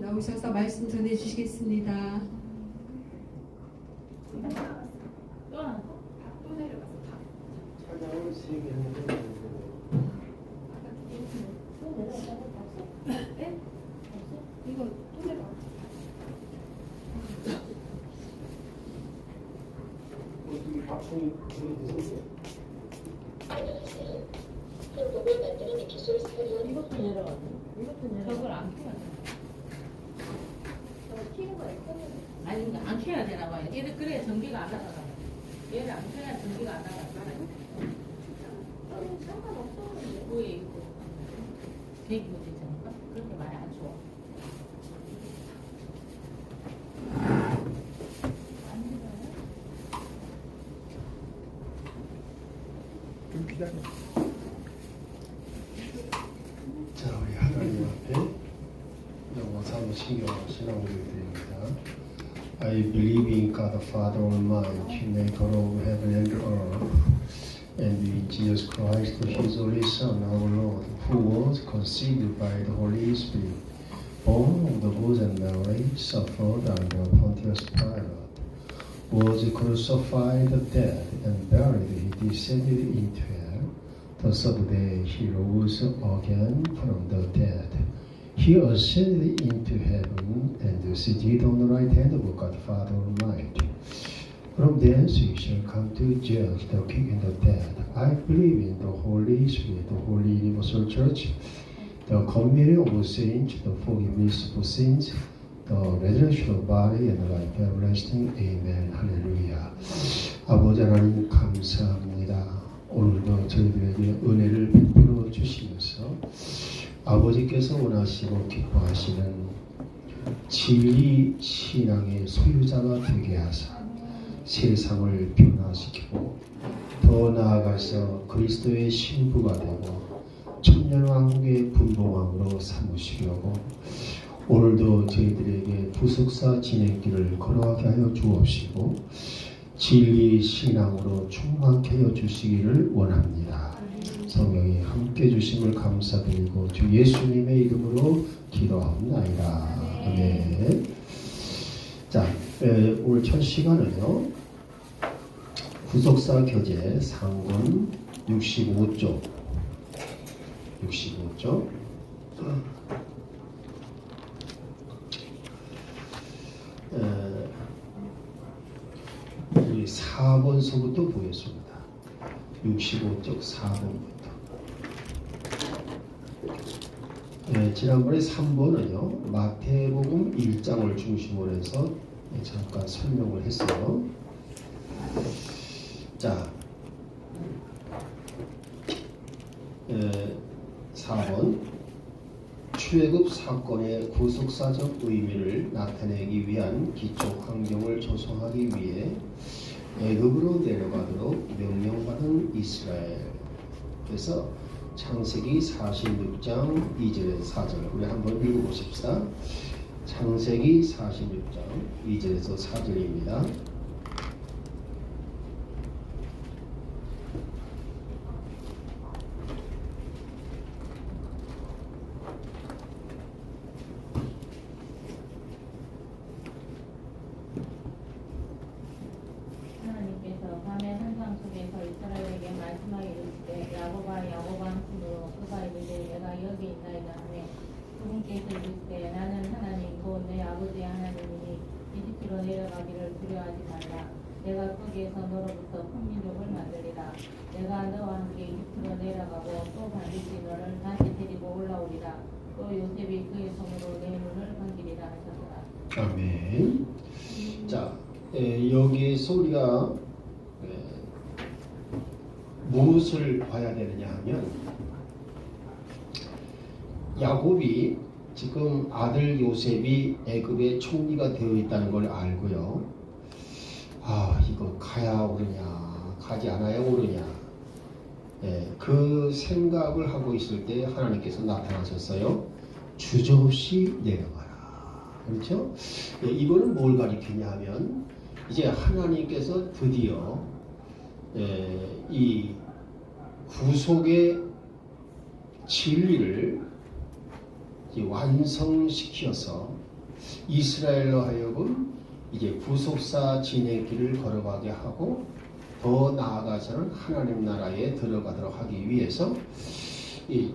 나오셔서 말씀 전해 주시겠습니다. 또 내려가서 다. 찾아올 세 개는 네? 이거 또 내려가. 어떻게 박송이 되세요? 행복을 만드는 기술 사용. 이것도 내려가네. 이것도 내려가. 저걸 안 켜야 돼. 저거 키는 거 있거든. 아니 안 켜야 되나 봐요. 얘는 그래 전기가 안 나가요. 얘를 안 켜야 전기가 안 나가요. 상관없었는데. 뭐에 있고 대기 되잖아. 그렇게 많이 안 줘. 좀 기다려. 자, 우리 하나님 앞에 영어사로 신앙을 드립니다. I believe in God the Father Almighty, maker of heaven and earth, and in Jesus Christ, His only Son, our Lord, who was conceived by the Holy Spirit, born of the Virgin Mary, suffered under Pontius Pilate, was crucified, dead, and buried. He descended into hell. The third day he rose again from the dead. He ascended into heaven and seated on the right hand of God Father Almighty. From thence he shall come to judge the quick and the dead. I believe in the Holy Spirit, the Holy Universal Church, the communion of saints, the forgiveness of sins, the resurrection of body and the life everlasting. Amen. 할렐루야. 아버지 하나님 감사합니다. 오늘도 저희들에게 은혜를 베풀어 주시면서 아버지께서 원하시고 기뻐하시는 진리 신앙의 소유자가 되게 하사 세상을 변화시키고 더 나아가서 그리스도의 신부가 되고 천년왕국의 분봉왕으로 삼으시려고 오늘도 저희들에게 부속사 진행길을 걸어가게 하여 주옵시고 진리 신앙으로 충만케 하여 주시기를 원합니다. 성령이 함께 주심을 감사드리고 주 예수님의 이름으로 기도하옵나이다. 아멘. 자, 오늘 첫 시간은요. 구속사 교재 상권 65쪽 우리 4번서부터 보겠습니다. 65쪽 4번부터. 지난번에 3번은요. 마태복음 1장을 중심으로 해서 잠깐 설명을 했어요. 자, 4번 출애굽 사건의 구속사적 의미를 나타내기 위한 기초 환경을 조성하기 위해 애굽으로 내려가도록 명령받은 이스라엘. 그래서 창세기 46장 2절에서 4절 우리 한번 읽어보십시다. 창세기 46장 2절에서 4절입니다. 하나님께서 밤의 환상 속에서 이스라엘에게 말씀하여 이르시되 야곱아 야곱아 하시므로 그가 이르되 내가 여기 있나이다 하며 그분께서 이르시되 나는 하나님 곧 내 아버지의 하나님이니 이집트로 내려가기를 두려워하지 말라. 내가 거기에서 너로부터 큰 민족을 만들리라. 내가 너와 함께 이집트로 내려가고 또 반드시 너를 다시 데리고 올라오리라. 또 요셉이 그의 손으로 내 눈을 감기리라 하셨더라. 아멘. 자, 여기에서 우리가 무엇을 봐야 되느냐 하면 야곱이 지금 아들 요셉이 애굽의 총리가 되어 있다는 걸 알고요. 아, 이거 가야 오르냐 가지 않아야 오르냐 그 생각을 하고 있을 때 하나님께서 나타나셨어요. 주저없이 내려가라. 그렇죠? 이거는 뭘 가리키냐 하면 이제 하나님께서 드디어 이 구속의 진리를 완성시켜서 이스라엘로 하여금 이제 구속사 진행길을 걸어가게 하고 더 나아가서는 하나님 나라에 들어가도록 하기 위해서 이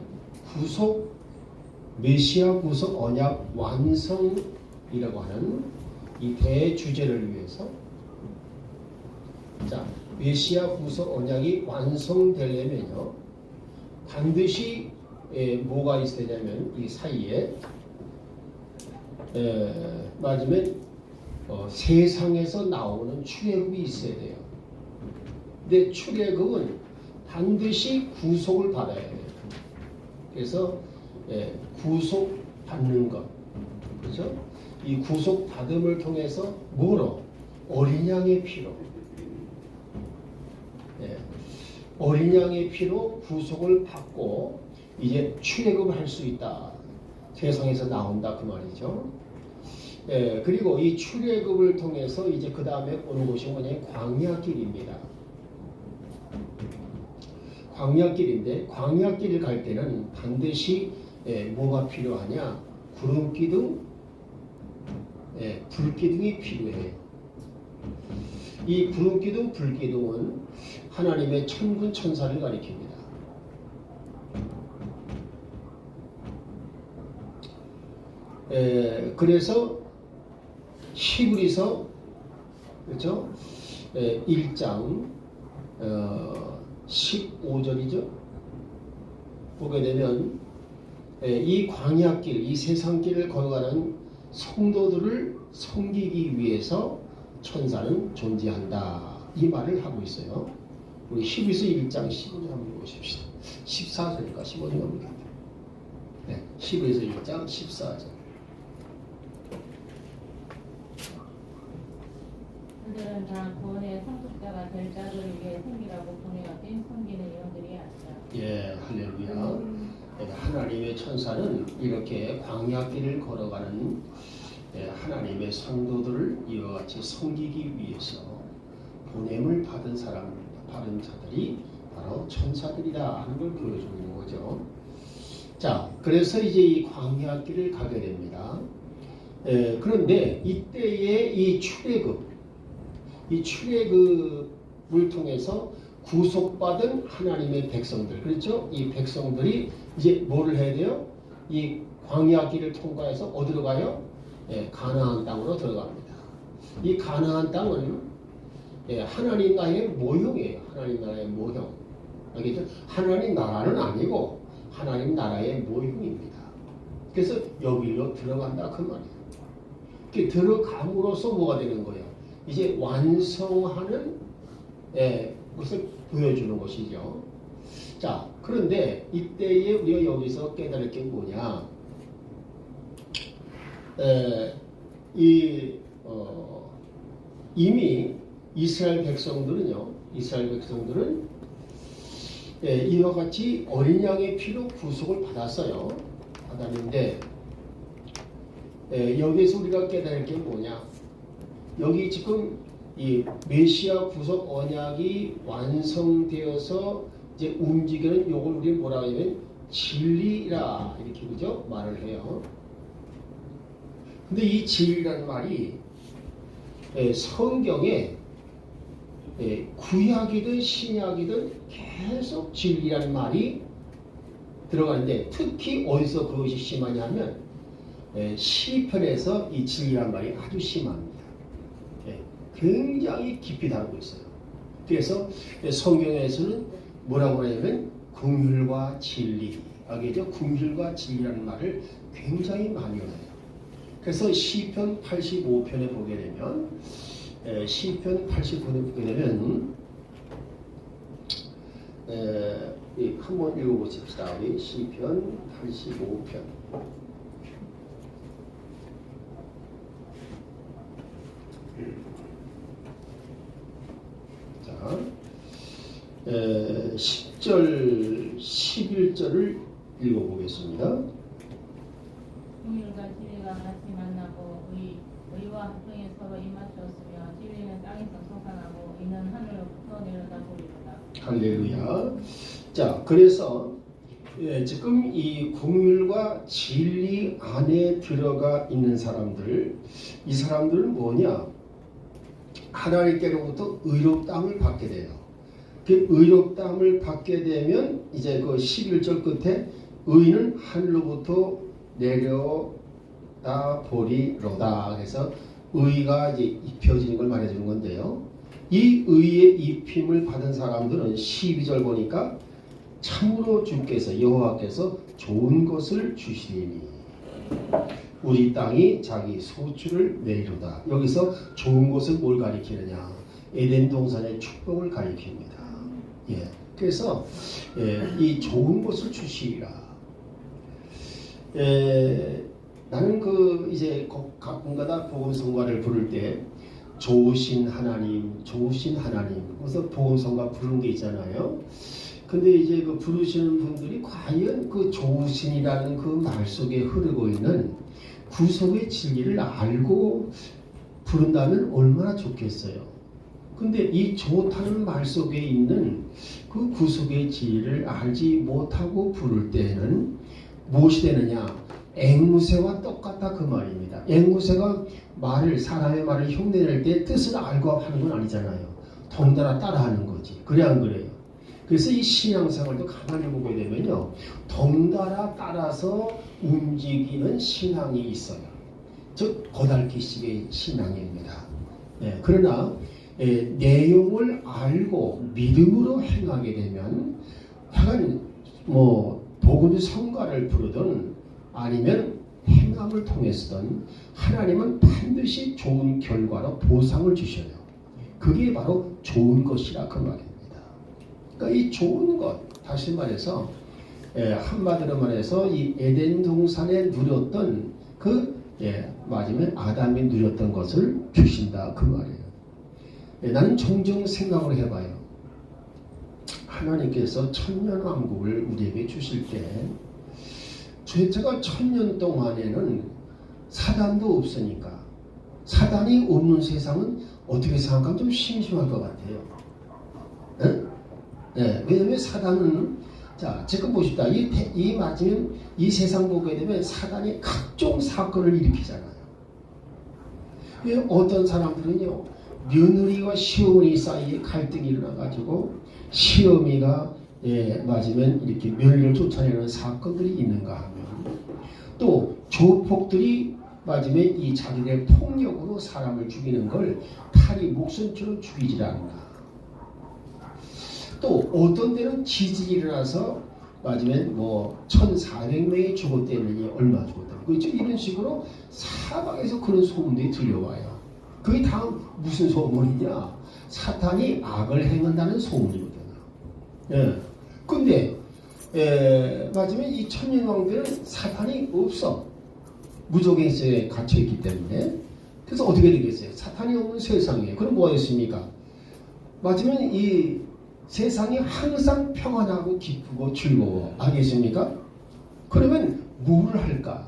구속 메시아 구속 언약 완성이라고 하는 이 대주제를 위해서 자 메시아 구속 언약이 완성되려면요 반드시 뭐가 있어야 되냐면 이 사이에 맞으면 세상에서 나오는 출애굽이 있어야 돼요. 근데 출애굽은 반드시 구속을 받아야 돼요. 그래서 구속 받는 것, 그렇죠? 이 구속 받음을 통해서 뭐로? 어린 양의 피로, 어린 양의 피로 구속을 받고 이제 출애굽을 할 수 있다. 세상에서 나온다 그 말이죠. 그리고 이 출애굽을 통해서 이제 그 다음에 오는 곳이 뭐냐면 광야길입니다. 광야길인데 광야길을 갈 때는 반드시 뭐가 필요하냐? 구름기둥, 불기둥이 필요해요. 이 구름기둥, 불기둥은 하나님의 천군 천사를 가리킵니다. 그래서 히브리서 그렇죠? 1장 15절이죠. 보게 되면 이 광야길, 이 세상길을 걸어가는 성도들을 섬기기 위해서 천사는 존재한다. 이 말을 하고 있어요. 우리 히브리서 1장 15절 한번 보십시다. 14절인가 15절입니다. 네, 히브리서 1장 14절. 그들은 다 구원의 성숙자가 될 자들을 위해 생기라고 보내어진 섬기는 영들이 아니라. 예, 할렐루야. 하나님의 천사는 이렇게 광야길을 걸어가는 하나님의 성도들을 이와 같이 섬기기 위해서 보냄을 받은 자들이 바로 천사들이다 하는 걸 보여주는 거죠. 자, 그래서 이제 이 광야길을 가게 됩니다. 그런데 이때의 이 출애굽을 통해서 구속받은 하나님의 백성들, 그렇죠? 이 백성들이 이제 뭐를 해야 돼요? 이 광야길을 통과해서 어디로 가요? 가나안 땅으로 들어갑니다. 이 가나안 땅은 하나님 나라의 모형이에요. 하나님 나라의 모형. 알겠죠? 하나님 나라는 아니고 하나님 나라의 모형입니다. 그래서 여기로 들어간다 그 말이에요. 이렇게 들어감으로써 뭐가 되는 거예요? 이제 완성하는 것을 보여주는 것이죠. 자, 그런데 이때에 우리가 여기서 깨달을 게 뭐냐? 이미 이스라엘 백성들은 이와 같이 어린 양의 피로 구속을 받았는데 여기에서 우리가 깨달을 게 뭐냐? 여기 지금 이 메시아 구속 언약이 완성되어서 이제 움직이는 요걸 우리 뭐라 하냐면 진리라 이렇게 그죠 말을 해요. 근데 이 진리라는 말이 성경에 구약이든 신약이든 계속 진리라는 말이 들어가는데 특히 어디서 그것이 심하냐면 시편에서 이 진리라는 말이 아주 심합니다. 굉장히 깊이 다루고 있어요. 그래서 성경에서는 뭐라고 하냐면 긍휼과 진리, 알겠죠? 긍휼과 진리라는 말을 굉장히 많이 해요. 그래서 시편 85편에 보게 되면 시편 85편에 보게 되면 한번 읽어보십시다. 우리 시편 85편. 자, 10절, 11절을 읽어보겠습니다. 긍휼과 진리가 같이 만나고 의와 합성이 서로 입맞추었으며 진리는 땅에서 솟아나고 이는 하늘로부터 내려다보리로다. 할렐루야. 자, 그래서 예, 지금 이 긍휼과 진리 안에 들어가 있는 사람들, 이 사람들은 뭐냐? 하나님께로부터 의롭다함을 받게 돼요. 그 의롭다함을 받게 되면 이제 그 11절 끝에 의는 하늘로부터 내려다 보리로다. 그래서 의가 이제 입혀지는 걸 말해주는 건데요. 이 의의 입힘을 받은 사람들은 12절 보니까 참으로 주께서 여호와께서 좋은 것을 주시리니 우리 땅이 자기 소출을 내리로다. 여기서 좋은 것을 뭘 가리키느냐? 에덴 동산의 축복을 가리킵니다. 예, 그래서 이 좋은 것을 주시리라. 나는 그 이제 가끔가다 복음성가를 부를 때 좋으신 하나님, 좋으신 하나님, 그래서 복음성가 부르는 게 있잖아요. 근데 이제 그 부르시는 분들이 과연 그 좋으신이라는 그 말 속에 흐르고 있는 구속의 진리를 알고 부른다면 얼마나 좋겠어요. 근데 이 좋다는 말 속에 있는 그 구속의 진리를 알지 못하고 부를 때는 무엇이 되느냐? 앵무새와 똑같다 그 말입니다. 앵무새가 사람의 말을 흉내낼 때 뜻을 알고 하는 건 아니잖아요. 덩달아 따라하는 거지. 그래 안 그래요? 그래서 이 신앙생활도 가만히 보게 되면요, 덩달아 따라서 움직이는 신앙이 있어요. 즉 고달기식의 신앙입니다. 그러나 내용을 알고 믿음으로 행하게 되면 약간 복음 성가를 부르든 아니면 행함을 통해서든 하나님은 반드시 좋은 결과로 보상을 주셔요. 그게 바로 좋은 것이라 그 말입니다. 그러니까 이 좋은 것, 다시 말해서 한마디로 말해서 이 에덴 동산에 누렸던 마지막에 아담이 누렸던 것을 주신다 그 말이에요. 나는 종종 생각을 해봐요. 하나님께서 천년왕국을 우리에게 주실 때 제가 1000년 동안에는 사단도 없으니까, 사단이 없는 세상은 어떻게 생각하면 좀 심심할 것 같아요. 왜냐면 사단은, 자, 지금 보십시다. 맞으면 이 세상 보게 되면 사단이 각종 사건을 일으키잖아요. 어떤 사람들은요, 며느리와 시어머니 사이에 갈등이 일어나가지고 시어미가 맞으면 이렇게 며느리를 쫓아내는 사건들이 있는가 하면, 또 조폭들이 맞으면 이 자기들의 폭력으로 사람을 죽이는 걸 탈이 목숨처럼 죽이질 않나. 또 어떤 데는 지진이 일어나서 맞으면 1400명이 죽었다느니 얼마 죽었다. 그렇죠? 이런 식으로 사방에서 그런 소문들이 들려와요. 그게 다음 무슨 소문이냐? 사탄이 악을 행한다는 소문이거든요. 근데 맞으면 이 천년왕국에는 사탄이 없어. 무적행세에 갇혀있기 때문에. 그래서 어떻게 되겠어요? 사탄이 없는 세상이에요. 그럼 뭐가 있습니까? 맞으면 이 세상이 항상 평안하고 기쁘고 즐거워. 알겠습니까? 그러면 뭘 할까?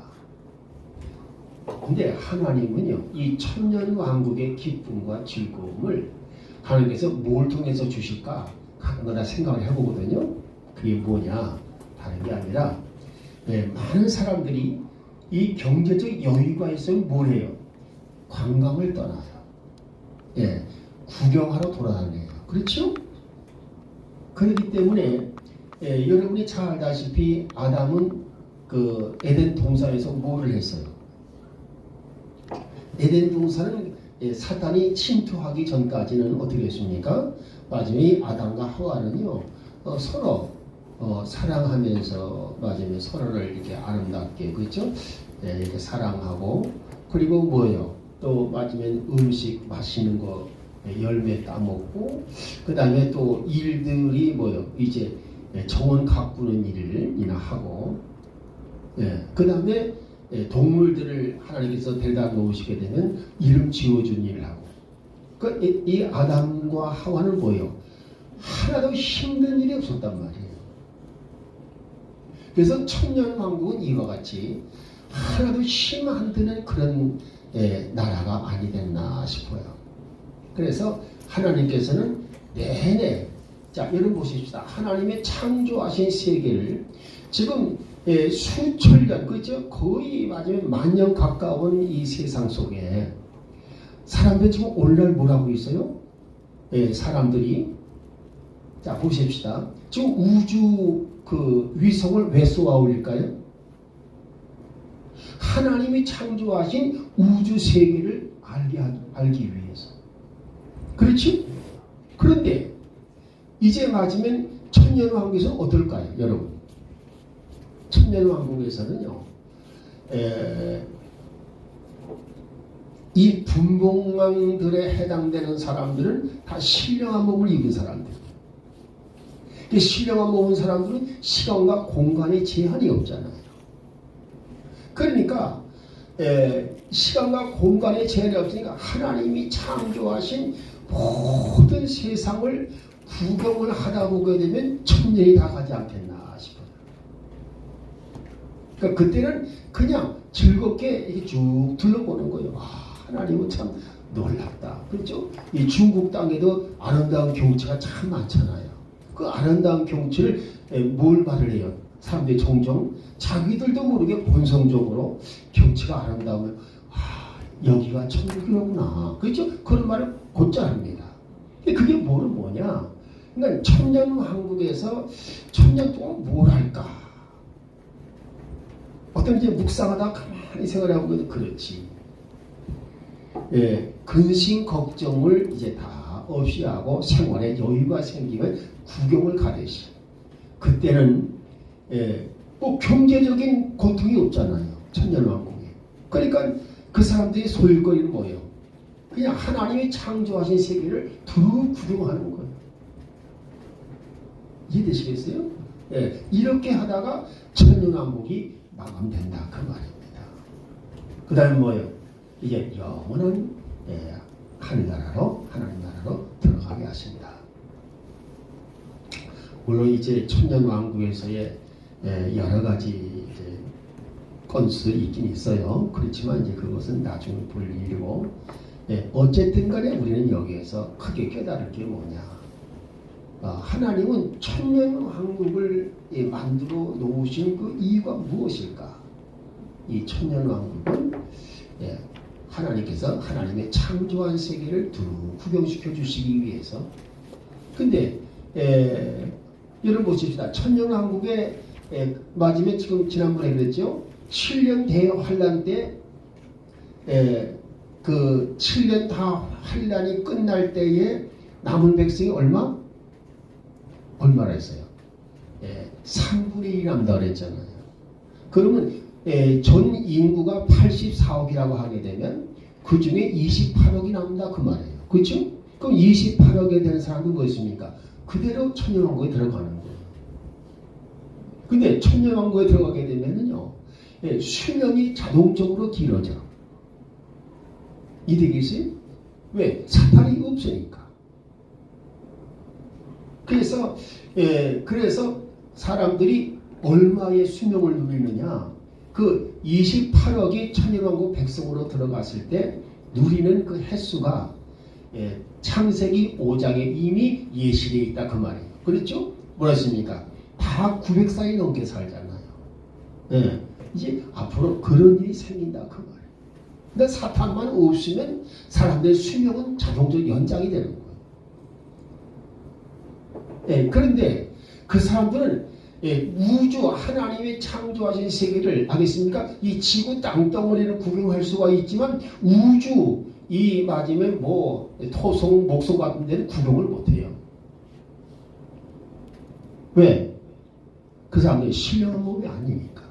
근데 하나님은요, 이 천년왕국의 기쁨과 즐거움을 하나님께서 뭘 통해서 주실까? 가끔가다 생각을 해보거든요. 그게 뭐냐? 다른 게 아니라 많은 사람들이 이 경제적 여유가 있으면 뭘 해요? 관광을 떠나요. 구경하러 돌아다녀요. 그렇죠? 그렇기 때문에 여러분이 잘 알다시피 아담은 그 에덴 동산에서 뭐를 했어요? 에덴 동산은 사탄이 침투하기 전까지는 어떻게 했습니까? 마지막에 아담과 하와는요, 서로 사랑하면서 마지막에 서로를 이렇게 아름답게, 그렇죠? 이렇게 사랑하고, 그리고 뭐예요? 또 마지막에 음식 맛있는 거 열매 따먹고, 그 다음에 또 일들이 뭐예요? 이제 정원 가꾸는 일이나 하고, 그 다음에 동물들을 하나님께서 데려다 놓으시게 되면 이름 지어준 일을 하고, 이 아담과 하와는 뭐예요? 하나도 힘든 일이 없었단 말이에요. 그래서 천년왕국은 이와 같이 하나도 힘 안 드는 그런 나라가 아니 됐나 싶어요. 그래서 하나님께서는 내내, 자, 여러분 보십시다. 하나님의 창조하신 세계를 지금 수천 년, 그죠? 거의 맞으면 10,000년 가까운 이 세상 속에 사람들이 지금 오늘날 뭐라고 있어요? 사람들이 자 보십시다. 지금 우주 그 위성을 왜 쏘아 올릴까요? 하나님이 창조하신 우주 세계를 알기 위해서. 그렇지? 그런데 이제 맞으면 천년왕국에서는 어떨까요, 여러분? 천년왕국에서는요, 이 분봉왕들에 해당되는 사람들은 다 신령한 몸을 입은 사람들. 신령한 몸을 입은 사람들은 시간과 공간의 제한이 없잖아요. 그러니까 시간과 공간의 제한이 없으니까 하나님이 창조하신 모든 세상을 구경을 하다 보게 되면 천년이 다 가지 않겠나 싶어요. 그러니까 그때는 그냥 즐겁게 이렇게 쭉 둘러보는 거예요. 하나님은 참 놀랍다. 그렇죠? 이 중국 땅에도 아름다운 경치가 참 많잖아요. 그 아름다운 경치를 뭘 말을 해요? 사람들이 종종 자기들도 모르게 본성적으로 경치가 아름다우면 여기가 천국이로구나. 그렇죠? 그런 말을 곧잘 합니다. 그게 뭐냐? 그러니까 천년왕국에서 천년 동안 뭘 할까? 어떤 이제 묵상하다 가만히 생각해보면 그렇지. 근심 걱정을 이제 다 없이 하고 생활에 여유가 생기면 구경을 가듯이. 그때는 뭐 경제적인 고통이 없잖아요. 천년왕국에. 그러니까 그 사람들이 소일거리는 뭐예요? 그냥 하나님이 창조하신 세계를 두루 구경하는 거예요. 이해되시겠어요? 이렇게 하다가 천년왕국이 마감된다 그 말입니다. 그 다음에 뭐예요? 이제 영원한 하늘나라로 하나님 나라로 들어가게 하신다. 물론 이제 천년왕국에서의 여러 가지 이제 건수들이 있긴 있어요. 그렇지만 이제 그것은 나중에 볼 일이고, 어쨌든 간에 우리는 여기에서 크게 깨달을 게 뭐냐. 하나님은 천년왕국을 만들어 놓으신 그 이유가 무엇일까? 이 천년왕국은 하나님께서 하나님의 창조한 세계를 두루 구경시켜 주시기 위해서. 근데 여러분 보십시다. 천년왕국에 맞으면 지금 지난번에 그랬죠. 7년 대환란 때 그 7년 다 환란이 끝날 때에 남은 백성이 얼마나 했어요? 3분의 1이 남다 그랬잖아요. 그러면 전 인구가 84억이라고 하게 되면 그 중에 28억이 남는다 그 말이에요. 그렇죠? 그럼 28억에 되는 사람은 무엇입니까? 그대로 천년왕국에 들어가는 거예요. 근데 천년왕국에 들어가게 되면은요, 수명이 자동적으로 길어져. 이되겠어요? 왜? 사탄이 없으니까. 그래서 사람들이 얼마의 수명을 누리느냐? 그 28억이 천년왕국 백성으로 들어갔을 때 누리는 그 횟수가 창세기 5장에 이미 예시되어 있다 그 말이에요. 그렇죠? 뭐랬습니까? 다 900살이 넘게 살잖아요. 이제 앞으로 그런 일이 생긴다 그 말이에요. 근데 사탄만 없으면 사람들의 수명은 자동적으로 연장이 되는 거예요. 그런데 그 사람들은 우주 하나님의 창조하신 세계를 알겠습니까? 이 지구 땅덩어리를 구경할 수가 있지만 우주 이 맞으면 뭐 토성 목성 같은 데는 구경을 못해요. 왜? 그 사람들이 신령한 몸이 아니니까.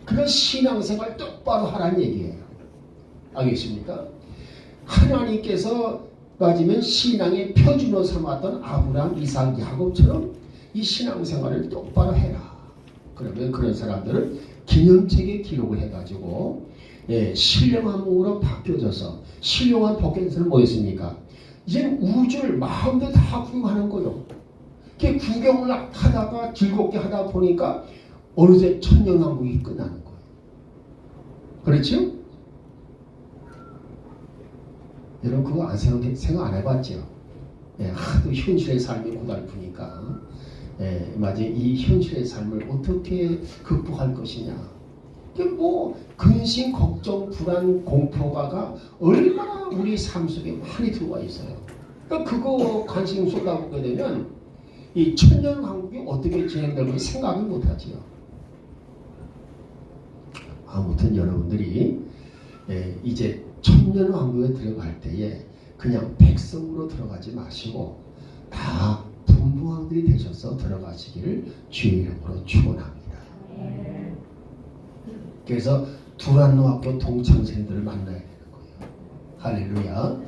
그런 신앙생활 똑바로 하라는 얘기예요. 알겠습니까? 하나님께서 맞으면 신앙의 표준으로 삼았던 아브라함, 이삭, 야곱처럼 이 신앙생활을 똑바로 해라. 그러면 그런 사람들은 기념책에 기록을 해가지고 신령한 몸으로 바뀌어져서 신령한 복견서는 뭐였습니까? 이제는 우주를 마음대로 다 구경하는 거예요. 이렇게 구경을 하다가 즐겁게 하다 보니까 어느새 천년왕국이 끝나는 거예요. 그렇죠? 여러분 그거 생각 안 해봤죠? 하도 현실의 삶이 고달프니까. 맞아 이 현실의 삶을 어떻게 극복할 것이냐. 뭐 근심, 걱정, 불안, 공포가 얼마나 우리 삶 속에 많이 들어와 있어요. 그러니까 그거 관심 쏟아보게 되면 이 천년왕국이 어떻게 진행될 걸 생각을 못하지요. 아무튼 여러분들이 이제 천년왕국에 들어갈 때에 그냥 백성으로 들어가지 마시고 다 분부왕들이 되셔서 들어가시기를 주의 이름으로 축원합니다. 그래서 두란노 학교 동창생들을 만나야 되는 거예요. 할렐루야.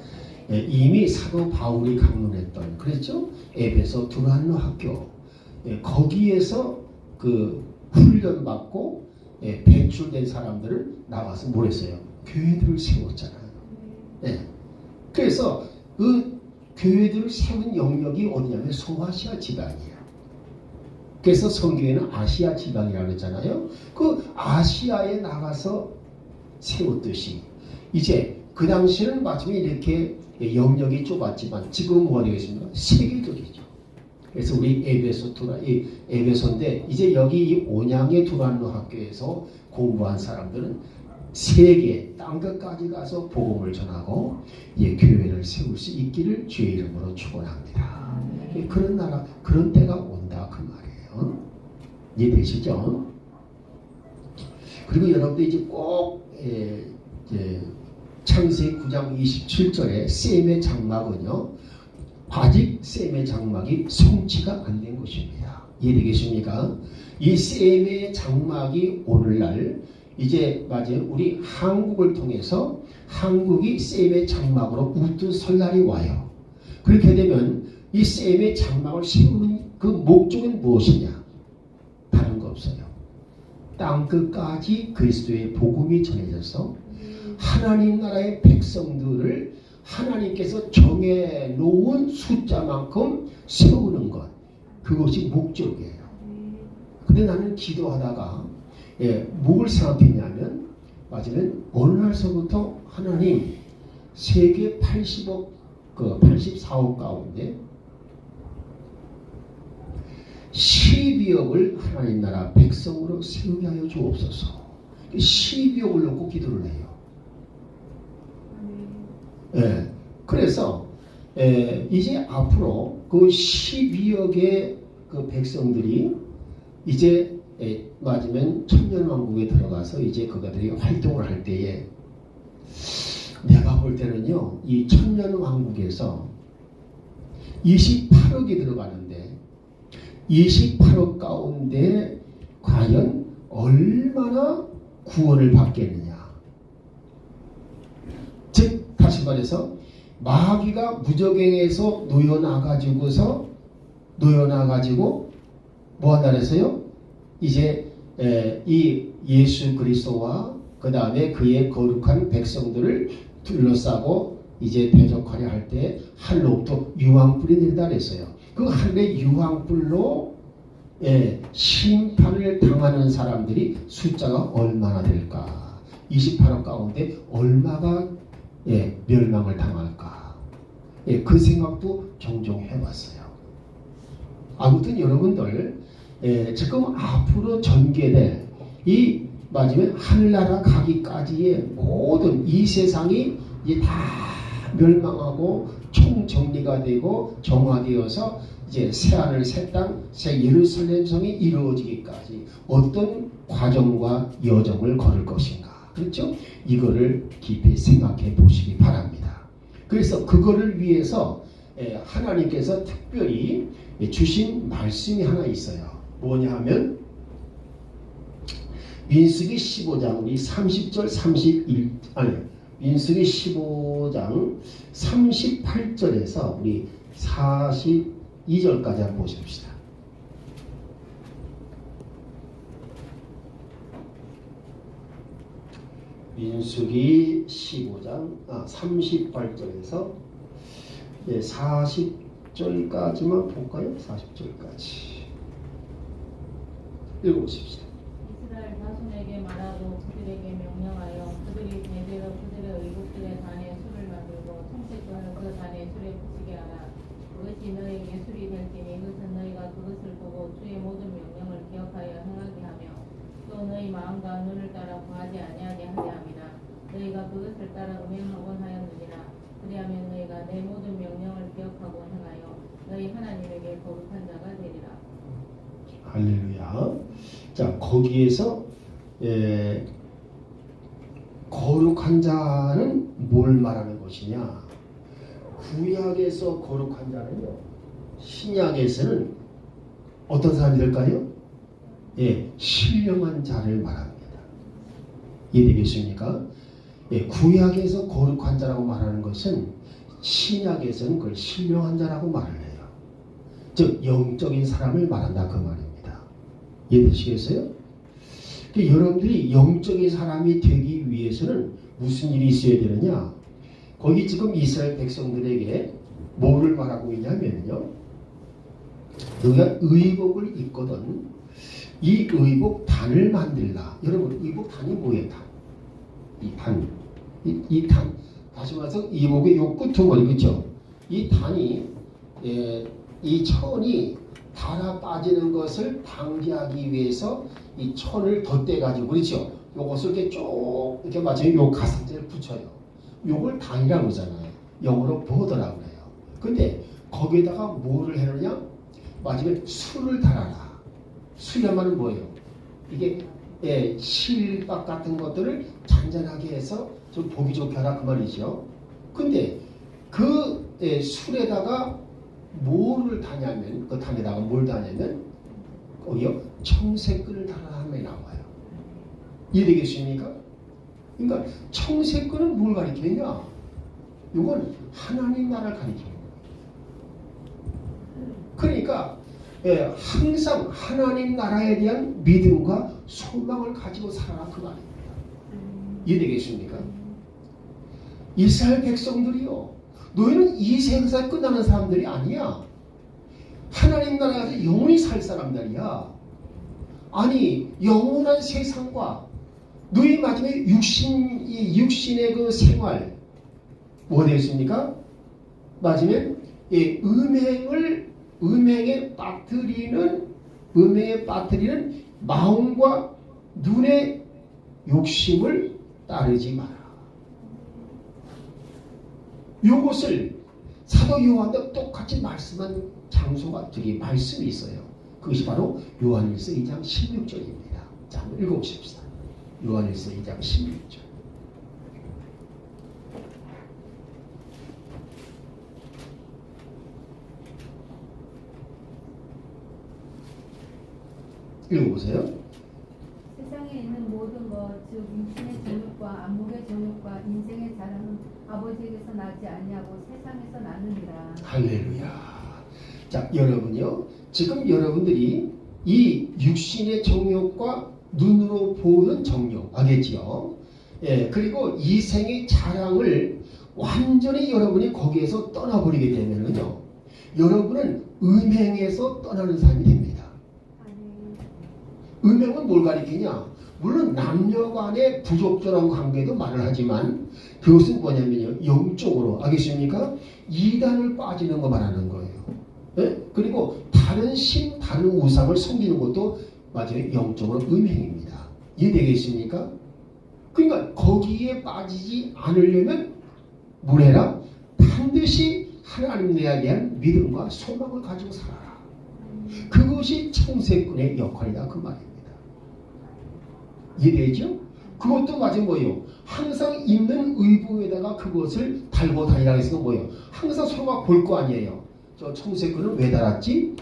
이미 사도 바울이 강론했던 그랬죠? 에베소 두란노 학교 거기에서 그 훈련받고 배출된 사람들을 나와서 뭘 했어요? 교회들을 세웠잖아요. 그래서 그 교회들을 세운 영역이 어디냐면 소아시아 지방이에요. 그래서 성경에는 아시아 지방이라고 했잖아요. 그 아시아에 나가서 세웠듯이 이제 그 당시에는 마침에 이렇게 영역이 좁았지만 지금은 뭐가 되겠습니까? 세계적이죠. 그래서 우리 에베소인데 이제 여기 이 온양의 두란노 학교에서 공부한 사람들은 세계 땅끝까지 가서 복음을 전하고 교회를 세울 수 있기를 주의 이름으로 축원합니다. 그런 나라 그런 때가 온다 그 말이에요. 이해되시죠? 그리고 여러분들 이제 꼭 창세기 9장 27절에 셈의 장막은요 아직 셈의 장막이 성취가 안 된 것입니다. 이해되겠습니까? 이 셈의 장막이 오늘날 이제 맞아요. 우리 한국을 통해서 한국이 셈의 장막으로 우뚝 설 날이 와요. 그렇게 되면 이 셈의 장막을 세우는 그 목적은 무엇이냐? 다른 거 없어요. 땅끝까지 그리스도의 복음이 전해져서 하나님 나라의 백성들을 하나님께서 정해놓은 숫자만큼 세우는 것. 그것이 목적이에요. 근데 나는 기도하다가 뭘 생각했냐면 맞으면 어느 날서부터 하나님 세계 84억 가운데 12억을 하나님 나라 백성으로 세우게 하여 주옵소서. 12억을 놓고 기도를 해요. 그래서 이제 앞으로 그 12억의 그 백성들이 이제 맞으면 천년왕국에 들어가서 이제 그들이 활동을 할 때에 내가 볼 때는요 이 천년왕국에서 28억이 들어가는데 28억 가운데 과연 얼마나 구원을 받겠느냐. 즉 다시 말해서 마귀가 무적행에서 놓여나가지고 뭐 한다 그랬어요? 이제 이 예수 그리스도와 그 다음에 그의 거룩한 백성들을 둘러싸고 이제 대적하려 할 때 하늘로부터 유황불이 내린다 그랬어요. 그 하늘의 유황불로 심판을 당하는 사람들이 숫자가 얼마나 될까? 28억 가운데 얼마가 멸망을 당할까? 그 생각도 종종 해봤어요. 아무튼 여러분들 지금 앞으로 전개될 이 맞으면 하늘나라 가기까지의 모든 이 세상이 이제 다 멸망하고 총정리가 되고 정화되어서 이제 새하늘 새 땅 새 예루살렘 성이 이루어지기까지 어떤 과정과 여정을 걸을 것인가. 그렇죠? 이거를 깊이 생각해 보시기 바랍니다. 그래서 그거를 위해서 하나님께서 특별히 주신 말씀이 하나 있어요. 뭐냐 하면 민수기 15장 우리 30절 31 아니 민수기 15장 38절에서 우리 42절까지 한번 보십시다. 민수기 15장 38절에서 40절까지만 볼까요? 40절까지 읽어보십시다. 이스라엘 자손에게 말하고 그들에게 명령하여 그들이 대대로 그들의 의복들의 단에 술을 만들고 청색하는 그 단에 술에 붙이게 하라. 그것이 너에게 술이 될 테니 이것은 너희가 그것을 보고 그것을 따라 음행하곤 하였느니라. 그리하면 너희가 내 모든 명령을 기억하고 행하여 너희 하나님에게 거룩한 자가 되리라. 할렐루야. 자, 거기에서 거룩한 자는 뭘 말하는 것이냐? 구약에서 거룩한 자는요, 신약에서는 어떤 사람이 될까요? 신령한 자를 말합니다. 이해되겠습니까? 구약에서 거룩한 자라고 말하는 것은 신약에서는 그걸 신령한 자라고 말을 해요. 즉 영적인 사람을 말한다 그 말입니다. 이해되시겠어요? 여러분들이 영적인 사람이 되기 위해서는 무슨 일이 있어야 되느냐? 거기 지금 이스라엘 백성들에게 뭐를 말하고 있냐면요, 너희가 의복을 입거든 이 의복 단을 만들라. 여러분, 의복 단이 뭐예요? 단. 이 단. 이 단. 다시 말해서 의복의 요 끝은 거죠. 그렇죠? 이 단이 이 천이 달아 빠지는 것을 방지하기 위해서 이 천을 덧대가지고, 그렇죠? 요것을 이렇게 쭉 이렇게 마치 요 가슴대를 붙여요. 요걸 단이라고 그러잖아요. 영어로 보더라고 그래요. 근데 거기에다가 뭐를 해놓냐? 마지막에 술을 달아라. 술이란 말은 뭐예요? 이게 실밥 같은 것들을 잔잔하게 해서 좀 보기 좋게 하라 그 말이죠. 근데 그 술에다가 뭐를 다냐면, 그 단에다가 뭘 다냐면 거기요 청색끈을 달아라 하면 나와요. 이해되겠습니까? 그러니까 청색끈은 뭘 가리키느냐? 이건 하나님 나라를 가리키는 거예요. 그러니까 항상 하나님 나라에 대한 믿음과 소망을 가지고 살아라 그 말입니다. 이해되겠습니까? 이스라엘 백성들이요, 너희는 이 세상에서 끝나는 사람들이 아니야. 하나님 나라에서 영원히 살 사람들이야. 아니, 영원한 세상과 너희 마지막에 육신의 그 생활 뭐가 되겠습니까? 마지막에 음행에 빠뜨리는 마음과 눈의 욕심을 따르지 마라. 이것을 사도 요한도 똑같이 말씀한 장소가 저기 말씀이 있어요. 그것이 바로 요한일서 2장 16절입니다. 자, 한번 읽어보십시다. 요한일서 2장 16절. 읽어보세요. 세상에 있는 모든 것, 즉 육신의 정욕과 안목의 정욕과 인생의 자랑은 아버지에게서 나지 아니하고 세상에서 나느니라. 할렐루야. 자, 여러분요, 지금 여러분들이 이 육신의 정욕과 눈으로 보는 정욕 알겠지요? 그리고 이생의 자랑을 완전히 여러분이 거기에서 떠나버리게 되면은요, 여러분은 음행에서 떠나는 사람이 됩니다. 음행은 뭘 가리키냐? 물론 남녀 간의 부적절한 관계도 말을 하지만 그것은 뭐냐면요, 영적으로 알겠습니까? 이단을 빠지는 거 말하는 거예요. 그리고 다른 신, 다른 우상을 섬기는 것도 맞아요, 영적으로 음행입니다. 이해되겠습니까? 그러니까 거기에 빠지지 않으려면 뭘 해라? 반드시 하나님에 대한 믿음과 소망을 가지고 살아라. 그것이 청색꾼의 역할이다 그 말입니다. 이해되죠? 그것도 마치 뭐예요? 항상 입는 의복에다가 그것을 달고 다니라 해서 뭐예요? 항상 서로가 볼 거 아니에요. 저 청색꾼은 왜 달았지?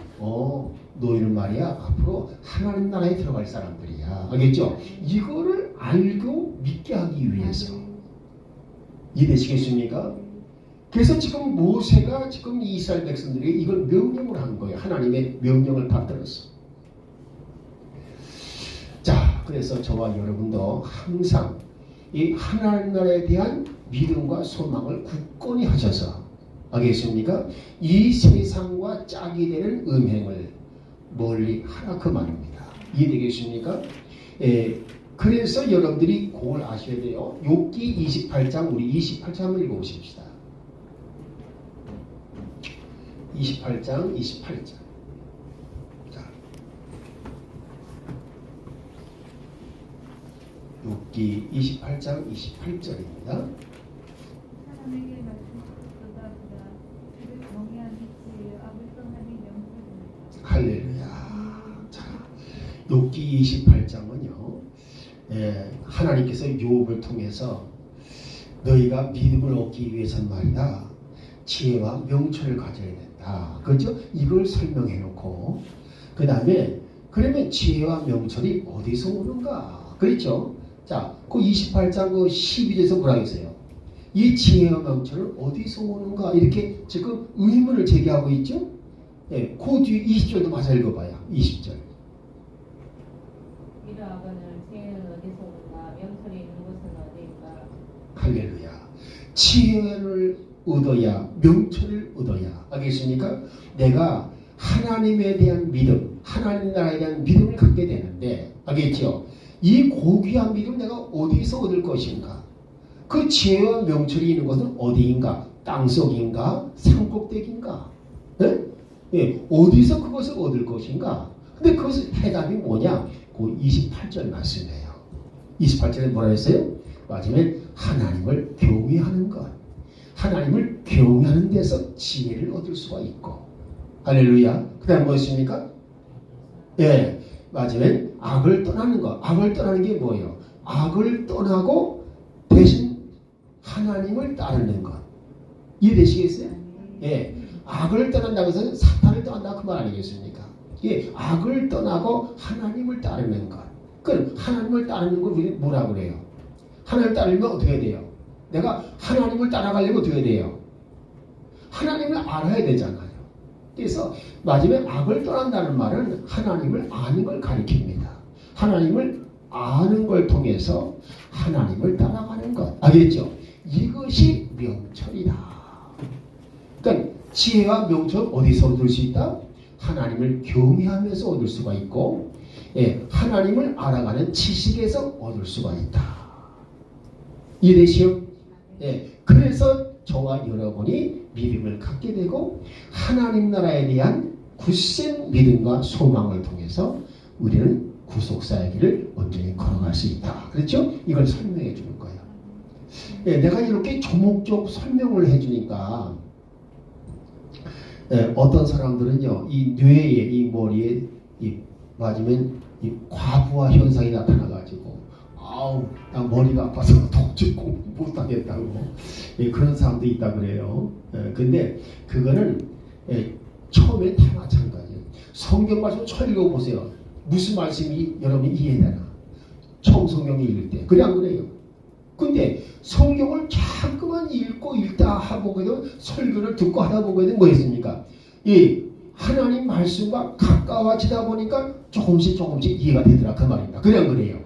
너희는 말이야 앞으로 하나님 나라에 들어갈 사람들이야. 알겠죠? 이거를 알고 믿게 하기 위해서. 이해되시겠습니까? 그래서 지금 모세가 지금 이스라엘 백성들에게 이걸 명령을 한 거예요. 하나님의 명령을 받들었어. 자, 그래서 저와 여러분도 항상 이 하나님 나라에 대한 믿음과 소망을 굳건히 하셔서, 알겠습니까? 이 세상과 짝이 되는 음행을 멀리 하라 그 말입니다. 이해되겠습니까? 그래서 여러분들이 그걸 아셔야 돼요. 욥기 28장, 우리 28장 한번 읽어보십시다. 28장 28절. 자, 욥기 욥기 28장 28절입니다. 사람에게 말씀하셨도다 그가 그를 경외하는 지혜요 악을 떠나니 명철이니라. 할렐루야. 자, 욥기 28장은요. 하나님께서 욥을 통해서 너희가 믿음을 얻기 위해서는 말이다. 지혜와 명철을 가져야 된다. 그렇죠? 이걸 설명해 놓고 그 다음에 그러면 지혜와 명철이 어디서 오는가? 그렇죠? 자, 그 28장 그 12절에서 뭐라 했어요? 이 지혜와 명철은 어디서 오는가? 이렇게 지금 의문을 제기하고 있죠? 예, 그 뒤 20절도 마저 읽어봐요. 20절. 이러하거늘 지혜는 어디서 오는가 명철이 있는 곳은 어디인가. 할렐루야. 지혜를 얻어야 명철을 얻어야. 알겠습니까? 내가 하나님에 대한 믿음, 하나님 나라에 대한 믿음을 갖게 되는데, 알겠죠? 이 고귀한 믿음 내가 어디서 얻을 것인가? 그 지혜와 명철이 있는 것은 어디인가? 땅속인가? 산꼭대기인가? 네? 예, 어디서 그것을 얻을 것인가? 근데 그것을 해답이 뭐냐? 그 28절 말씀이에요. 28절에 뭐라 했어요? 마지막에 하나님을 경외하는 것. 하나님을 경외하는 데서 지혜를 얻을 수가 있고. 할렐루야. 그 다음 뭐였습니까? 예, 마지막에 악을 떠나는 것. 악을 떠나는 게 뭐예요? 악을 떠나고 대신 하나님을 따르는 것. 이해되시겠어요? 예, 악을 떠난다고 해서 사탄을 떠난다 그 말 아니겠습니까? 예, 악을 떠나고 하나님을 따르는 것. 그럼 하나님을 따르는 걸 우리 뭐라 그래요? 하나님을 따르면 어떻게 돼요? 내가 하나님을 따라가려면 어떻게 돼요? 하나님을 알아야 되잖아요. 그래서 마지막에 악을 떠난다는 말은 하나님을 아는 걸 가리킵니다. 하나님을 아는 걸 통해서 하나님을 따라가는 것. 알겠죠? 이것이 명철이다. 그러니까 지혜와 명철 어디서 얻을 수 있다? 하나님을 경외하면서 얻을 수가 있고, 예, 하나님을 알아가는 지식에서 얻을 수가 있다. 이해되시오? 예, 그래서 저와 여러분이 믿음을 갖게 되고 하나님 나라에 대한 굳센 믿음과 소망을 통해서 우리는 구속사의 길을 온전히 걸어갈 수 있다. 그렇죠? 이걸 설명해 주는 거예요. 예, 내가 이렇게 조목조목 설명을 해주니까 예, 어떤 사람들은요, 이 뇌에, 이 머리에 맞으면 이 과부하 현상이 나타나가지고 아우, 나 머리가 아파서 도저히 공부 못하겠다고. 예, 그런 사람도 있다 그래요. 예, 근데 그거는 처음에 다 마찬가지예요. 성경 말씀 잘 읽어보세요. 무슨 말씀이 여러분이 이해되나? 처음 성경 읽을 때. 그래 안 그래요? 근데 성경을 자꾸만 읽고 읽다 하보고도 설교를 듣고 하다 보고도 뭐 했습니까? 이 하나님 말씀과 가까워지다 보니까 조금씩 이해가 되더라 그 말입니다. 그래 안 그래요?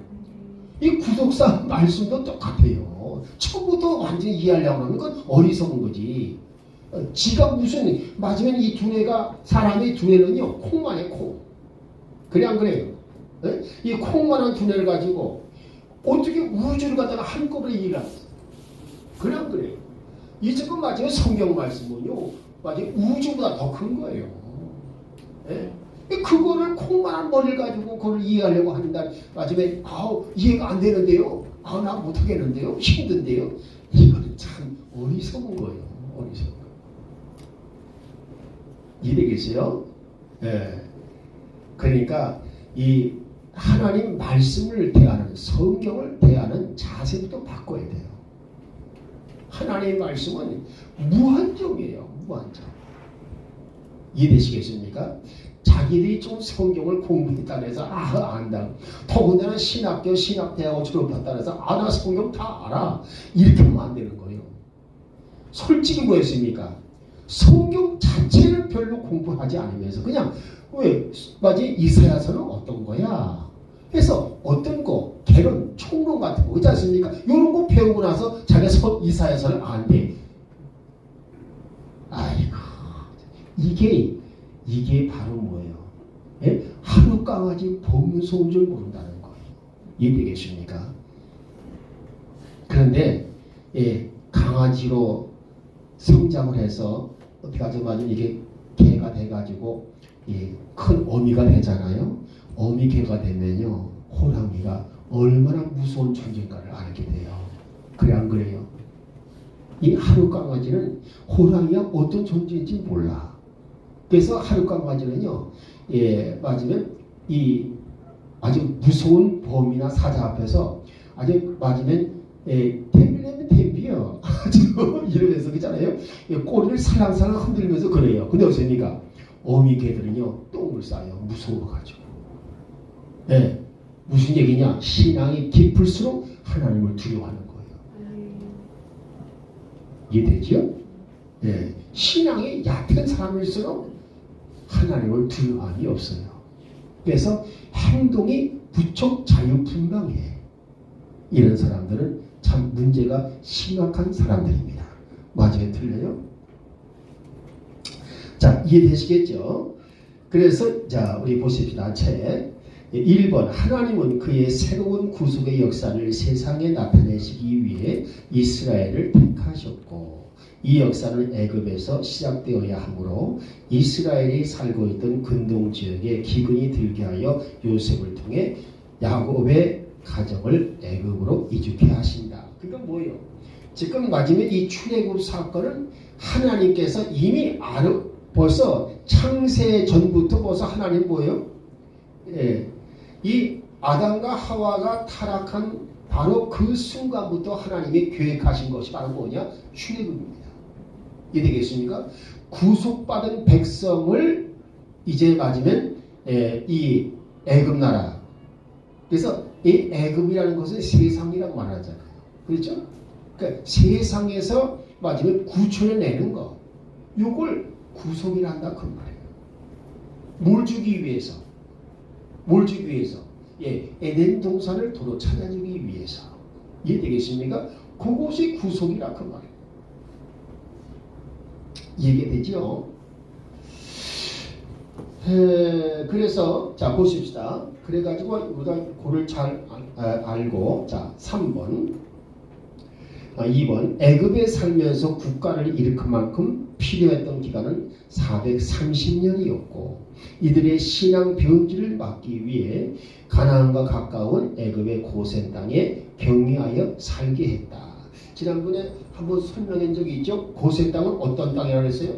이 구속사 말씀도 똑같아요. 처음부터 완전히 이해하려고 하는 건 어리석은 거지. 지가 무슨 맞으면 이 두뇌가 사람의 두뇌는요 콩만해 콩. 그래 안 그래요? 네? 이 콩만한 두뇌를 가지고 어떻게 우주를 갖다가 한꺼번에 이해가 했어? 그래 안 그래요? 이 지금 맞으면 성경 말씀은요 맞아요 우주보다 더 큰 거예요. 네? 그거를 콩만한 머리를 가지고 그걸 이해하려고 한다. 마지막에 아우 이해가 안 되는데요. 아 나 못하겠는데요. 힘든데요. 이거는 참 어리석은 거예요. 어리석은 거. 이해되겠어요? 네. 그러니까 이 하나님 말씀을 대하는 성경을 대하는 자세부터 바꿔야 돼요. 하나님의 말씀은 무한정이에요. 무한정. 이해되시겠습니까? 자기들이 좀 성경을 공부했다 그래서 안다. 더군다나 신학교 신학대학을 졸업했다 그래서 나 성경 다 알아. 이렇게 하면 안 되는 거예요. 솔직히 뭐였습니까? 성경 자체를 별로 공부하지 않으면서 그냥 왜 맞지? 이사야서는 어떤 거야? 그래서 어떤 거 개론, 총론 같은 거 있지 않습니까? 이런 거 배우고 나서 자기가 이사야서를 안 돼. 아이고 이게 바로 뭐예요? 예? 하루 강아지 범소인 줄 모른다는 거예요. 이해되겠습니까? 그런데 예, 강아지로 성장을 해서 어떻게 하자면 이게 개가 돼가지고 예, 큰 어미가 되잖아요. 어미 개가 되면요 호랑이가 얼마나 무서운 존재인가를 알게 돼요. 그래 안 그래요? 이 하룻강아지는 호랑이가 어떤 존재인지 몰라. 그래서 하룻강아지는요, 맞으면 이 아주 무서운 범이나 사자 앞에서 아주 맞으면 댐비라면 댐비요. 이러면서 그잖아요. 꼬리를 살랑살랑 흔들면서 그래요. 근데 어떻습니까? 어미 개들은요 똥을 싸요. 무서워가지고. 무슨 얘기냐? 신앙이 깊을수록 하나님을 두려워하는 거예요. 이해되지요? 신앙이 얕은 사람일수록 하나님을 두려워함이 없어요. 그래서 행동이 부쩍 자유분방해. 이런 사람들은 참 문제가 심각한 사람들입니다. 맞아요? 틀려요? 자, 이해되시겠죠? 그래서 자, 우리 보십시다. 책 1번 하나님은 그의 새로운 구속의 역사를 세상에 나타내시기 위해 이스라엘을 택하셨고 이 역사는 애굽에서 시작되어야 하므로 이스라엘이 살고 있던 근동지역에 기근이 들게 하여 요셉을 통해 야곱의 가정을 애굽으로 이주케 하신다. 그건 뭐예요? 지금 맞으면 이 출애굽 사건은 하나님께서 이미 벌써 창세 전부터 벌써 하나님 뭐예요? 이 아담과 하와가 타락한 바로 그 순간부터 하나님이 계획하신 것이 바로 뭐냐? 출애굽입니다. 이해되겠습니까? 구속받은 백성을 이제 맞으면 이 애굽 나라. 그래서 이 애굽이라는 것은 세상이라고 말하잖아요. 그렇죠? 그러니까 세상에서 맞으면 구출해 내는 거. 요걸 구속이라 한다 그 말이에요. 뭘 주기 위해서? 뭘 주기 위해서? 에덴 동산을 도로 찾아주기 위해서. 이해되겠습니까? 그것이 구속이라 그 말이에요. 이해되죠? 그래서 자 보십시다. 그래가지고 우리가 그를 잘 알고 자 3번 2번 애굽에 살면서 국가를 일으킬 만큼 필요했던 기간은 430년이었고 이들의 신앙 변질을 막기 위해 가나안과 가까운 애굽의 고센 땅에 경유하여 살게 했다. 지난번에 한번 설명한 적이 있죠. 고센 땅은 어떤 땅이라고 했어요?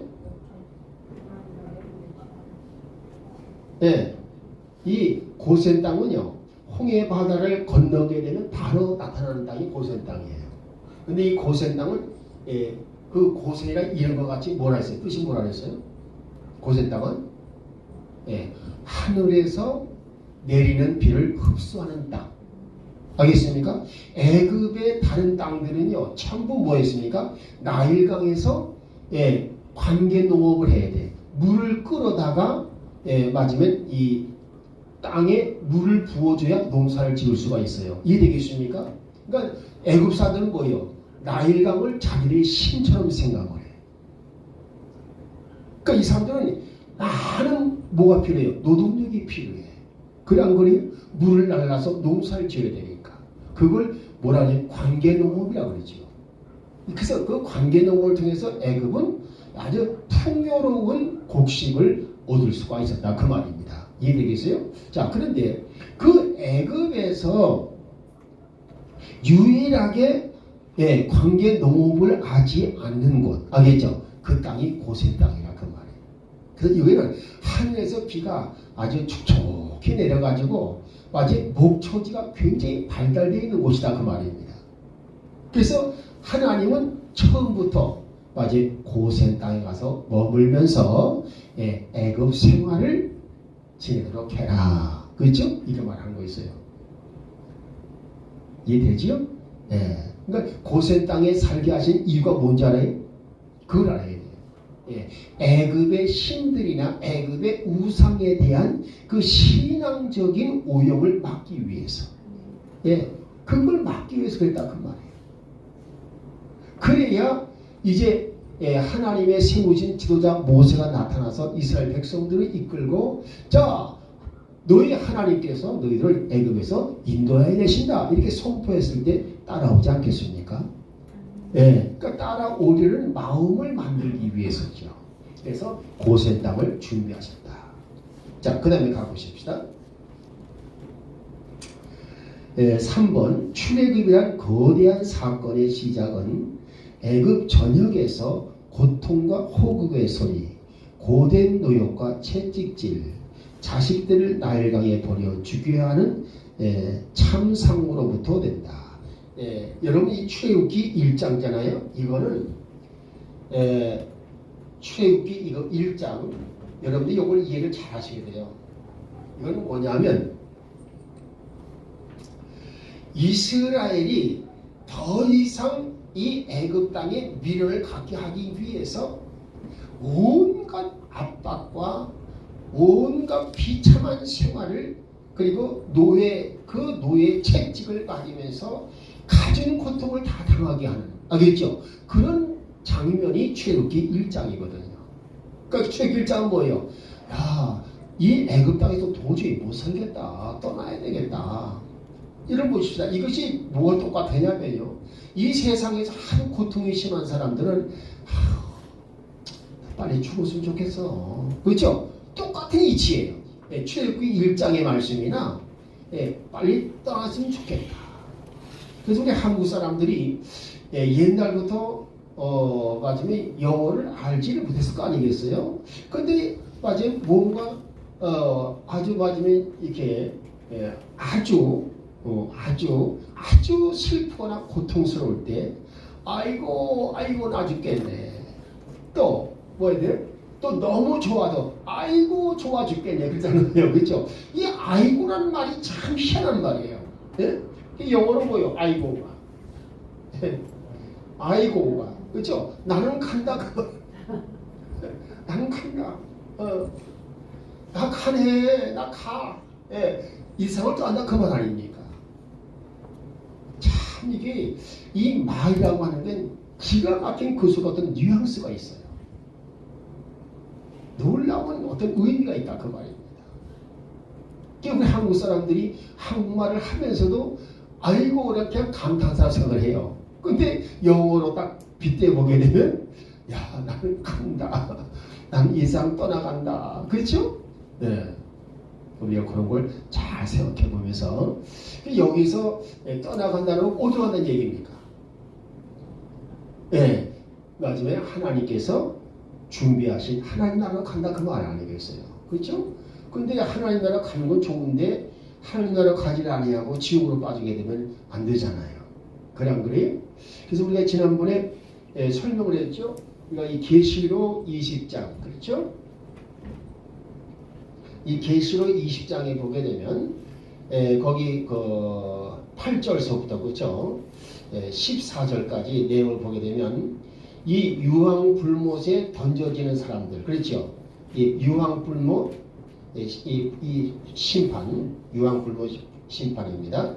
이 고센 땅은요 홍해 바다를 건너게 되면 바로 나타나는 땅이 고센 땅이에요. 근데 이 고센 땅은 그 고센이라 이런 것 같이 뭐라 했어요? 뜻이 뭐라 했어요? 고센 땅은 하늘에서 내리는 비를 흡수하는 땅. 알겠습니까? 애굽의 다른 땅들은요 전부 뭐였습니까? 나일강에서 관계 농업을 해야 돼. 물을 끌어다가 맞으면 이 땅에 물을 부어줘야 농사를 지을 수가 있어요. 이해되겠습니까? 그러니까 애굽사들은 뭐예요? 나일강을 자기들의 신처럼 생각을 해. 그러니까 이 사람들은 많은 뭐가 필요해요? 노동력이 필요해. 그래 안 그래요? 물을 날라서 농사를 지어야 되니까. 그걸 뭐라 하냐? 관계농업이라고 그러죠. 그래서 그 관계농업을 통해서 애굽은 아주 풍요로운 곡식을 얻을 수가 있었다. 그 말입니다. 이해되겠어요? 자, 그런데 그 애굽에서 유일하게 관계 농업을 하지 않는 곳, 알겠죠? 그 땅이 고센 땅이라 그 말이에요. 그래서 여기는 하늘에서 비가 아주 촉촉히 내려가지고 마치 목초지가 굉장히 발달되어 있는 곳이다 그 말입니다. 그래서 하나님은 처음부터 마치 고센 땅에 가서 머물면서 애굽 생활을 지내도록 해라. 그렇죠? 이렇게 말하는 거 있어요. 이해되지요? 그러니까 고센 땅에 살게 하신 이유가 뭔지 알아요? 그걸 알아야 돼요. 애굽의 신들이나 애굽의 우상에 대한 그 신앙적인 오염을 막기 위해서. 그걸 막기 위해서 그랬다 그 말이에요. 그래야 이제 하나님의 세우신 지도자 모세가 나타나서 이스라엘 백성들을 이끌고 자 너희 하나님께서 너희들을 애굽에서 인도해야 되신다 이렇게 선포했을 때 따라오지 않겠습니까? 그러니까 따라오려는 마음을 만들기 위해서죠. 그래서 고센 땅을 준비하셨다. 자, 그 다음에 가보십시다. 3번 출애굽이란 거대한 사건의 시작은 애굽 전역에서 고통과 호국의 소리, 고된 노역과 채찍질, 자식들을 나일강에 버려 죽여야 하는 참상으로부터 된다. 여러분 이 출애굽기 1장잖아요. 이거는 출애굽기 이거 1장 여러분들이 이걸 이해를 잘 하셔야 돼요. 이건 뭐냐면 이스라엘이 더 이상 이 애굽 땅에 미련을 갖게 하기 위해서 온갖 압박과 온갖 비참한 생활을 그리고 노예 채찍을 맞으면서 가진 고통을 다 당하게 하는 알겠죠? 그런 장면이 출애굽기 1장이거든요. 그러니까 출애굽기 1장은 뭐예요? 야, 이 애굽 땅에서 도저히 못 살겠다. 떠나야 되겠다. 이런 보십시다. 이것이 뭐가 똑같냐면요. 이 세상에서 아주 고통이 심한 사람들은 빨리 죽었으면 좋겠어. 그렇죠? 똑같은 이치예요. 출애굽기 1장의 말씀이나 빨리 떠났으면 좋겠다. 그래서 우리 한국 사람들이 옛날부터 맞으면 영어를 알지를 못했을 거 아니겠어요? 근데 맞으면 뭔가 아주 맞으면 이렇게 아주 슬프거나 고통스러울 때 아이고 나 죽겠네. 또 뭐 해야 돼요? 또 너무 좋아도 아이고 좋아 죽겠네 그러잖아요. 그렇죠? 이 아이고라는 말이 참 희한한 말이에요. 예? 영어로 뭐예요? 아이고가 아이고가 그렇죠? 나는 간다 나는 간다 나 가네 나 가 이 세상을 떠난다 그 말 아닙니까? 참 이게 이 말이라고 하는 건 기가 막힌 그 속에 어떤 뉘앙스가 있어요. 놀라운 어떤 의미가 있다 그 말입니다. 우리 한국 사람들이 한국말을 하면서도 아이고 이렇게 감탄사 생각을 해요. 근데 영어로 딱 빗대 보게 되면 야 나는 간다. 나는 이 세상 떠나간다. 그렇죠? 네. 우리가 그런 걸 잘 생각해 보면서 여기서 떠나간다는 건 어디로 간다는 얘기입니까? 네. 마지막에 하나님께서 준비하신 하나님 나라로 간다 그 말 아니겠어요? 그렇죠? 근데 하나님 나라 가는 건 좋은데 하나님 나라 가지를 아니하고 지옥으로 빠지게 되면 안 되잖아요. 그래 안 그래요? 그래서 우리가 지난번에 설명을 했죠. 우리가 이 계시록 20장 그렇죠? 이 계시록 20장에 보게 되면 거기 그 8절서부터 그렇죠? 14절까지 내용을 보게 되면 이 유황불못에 던져지는 사람들 그렇죠? 이 유황불못 이 심판 유황불못 심판입니다.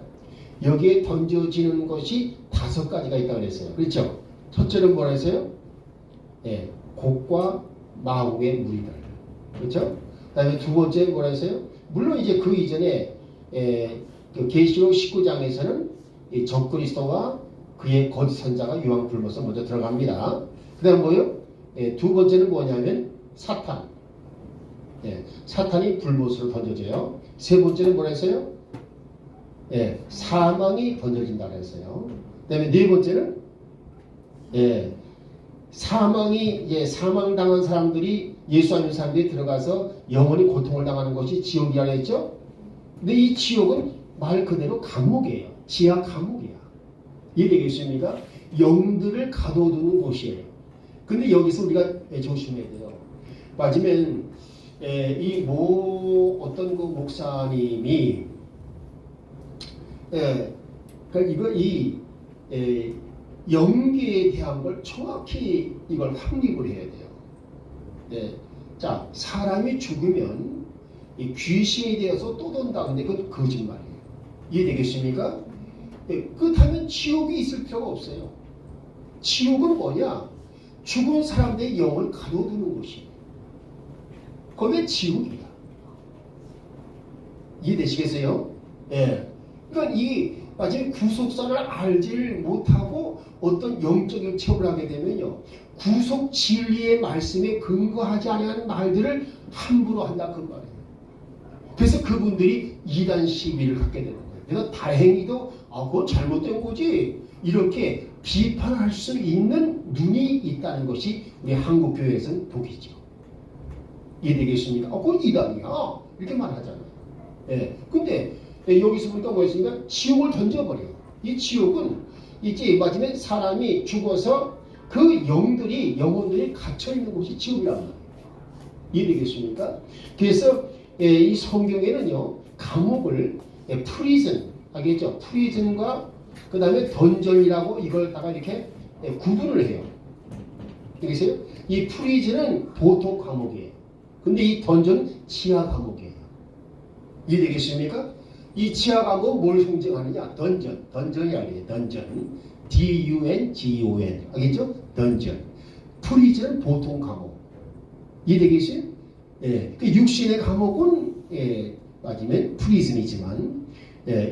여기에 던져지는 것이 5가지가 있다고 그랬어요. 그렇죠? 첫째는 뭐라 했어요? 곡과 마곡의 무리들 그렇죠? 그 다음에 두 번째 뭐라 했어요? 물론 이제 그 이전에 그 계시록 19장에서는 이 적그리스도와 그의 거짓 선자가 유황불못에 먼저 들어갑니다. 그 다음 뭐요? 두 번째는 뭐냐면 사탄. 사탄이 불못으로 던져져요. 세 번째는 뭐라 했어요? 사망이 던져진다고 했어요. 그 다음에 네 번째는 사망이 사망당한 사람들이 예수 안 믿는 사람들이 들어가서 영원히 고통을 당하는 것이 지옥이라고 했죠. 근데 이 지옥은 말 그대로 감옥이에요. 지하 감옥이야. 이해되겠습니까? 영들을 가둬두는 곳이에요. 근데 여기서 우리가 조심해야 돼요. 맞으면 이 어떤 그 목사님이 그러니까 이 영계에 대한 걸 정확히 이걸 확립을 해야 돼요. 자, 사람이 죽으면 이 귀신에 대해서 또 돈다. 근데 그건 거짓말이에요. 이해되겠습니까? 그렇다면 지옥이 있을 필요가 없어요. 지옥은 뭐냐? 죽은 사람들의 영을 가둬두는 곳이에요. 그게 지옥이야. 이해되시겠어요? 그러니까 이 마치 구속사를 알지를 못하고 어떤 영적인 체험을 하게 되면요, 구속 진리의 말씀에 근거하지 않은 말들을 함부로 한다 그 말이에요. 그래서 그분들이 이단 시비를 갖게 되는 거예요. 그래서 다행히도 그건 잘못된 거지 이렇게 비판할 수 있는 눈이 있다는 것이 우리 한국 교회에서는 복이죠. 이해되겠습니까? 그건 이단이야 이렇게 말하잖아요. 예. 근데 여기서 보니까 뭐였습니까? 지옥을 던져버려. 이 지옥은 이제 마지막에 사람이 죽어서 그 영혼들이 갇혀 있는 곳이 지옥이란 말이에요. 이해되겠습니까? 그래서 이 성경에는요 감옥을 프리즌 알겠죠? 프리즌과 그 다음에 던전이라고 이걸 다가 이렇게 구분을 해요. 알겠어요? 이 프리즌은 보통 감옥이에요. 근데 이 던전은 지하 감옥이에요. 이해되겠습니까? 이 지하 감옥은 뭘 상징하느냐? 던전이 아니에요. 던전. D-U-N-G-O-N. 알겠죠? 던전. 프리즌은 보통 감옥. 이해되겠어요? 예. 그 육신의 감옥은 맞으면 프리즌이지만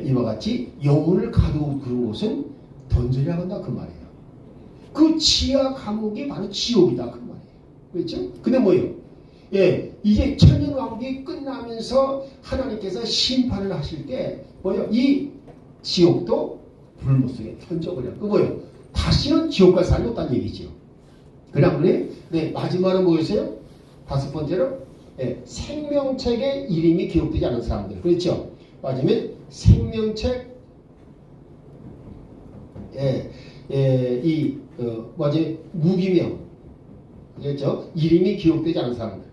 이와 같이 영혼을 가두고 그런 곳은 던전이라고 한다 그 말이에요. 그 지하 감옥이 바로 지옥이다 그 말이에요. 그렇죠? 근데 뭐예요? 이제 천년왕국이 끝나면서 하나님께서 심판을 하실 때 뭐예요? 이 지옥도 불못 속에 던져버려. 그 뭐예요? 다시는 지옥 갈 사람이 없다는 얘기죠. 그다음에 마지막으로 뭐였어요? 다섯 번째로 생명책에 이름이 기록되지 않은 사람들. 그렇죠? 맞으면 생명책 무기명 그렇죠? 이름이 기록되지 않은 사람들.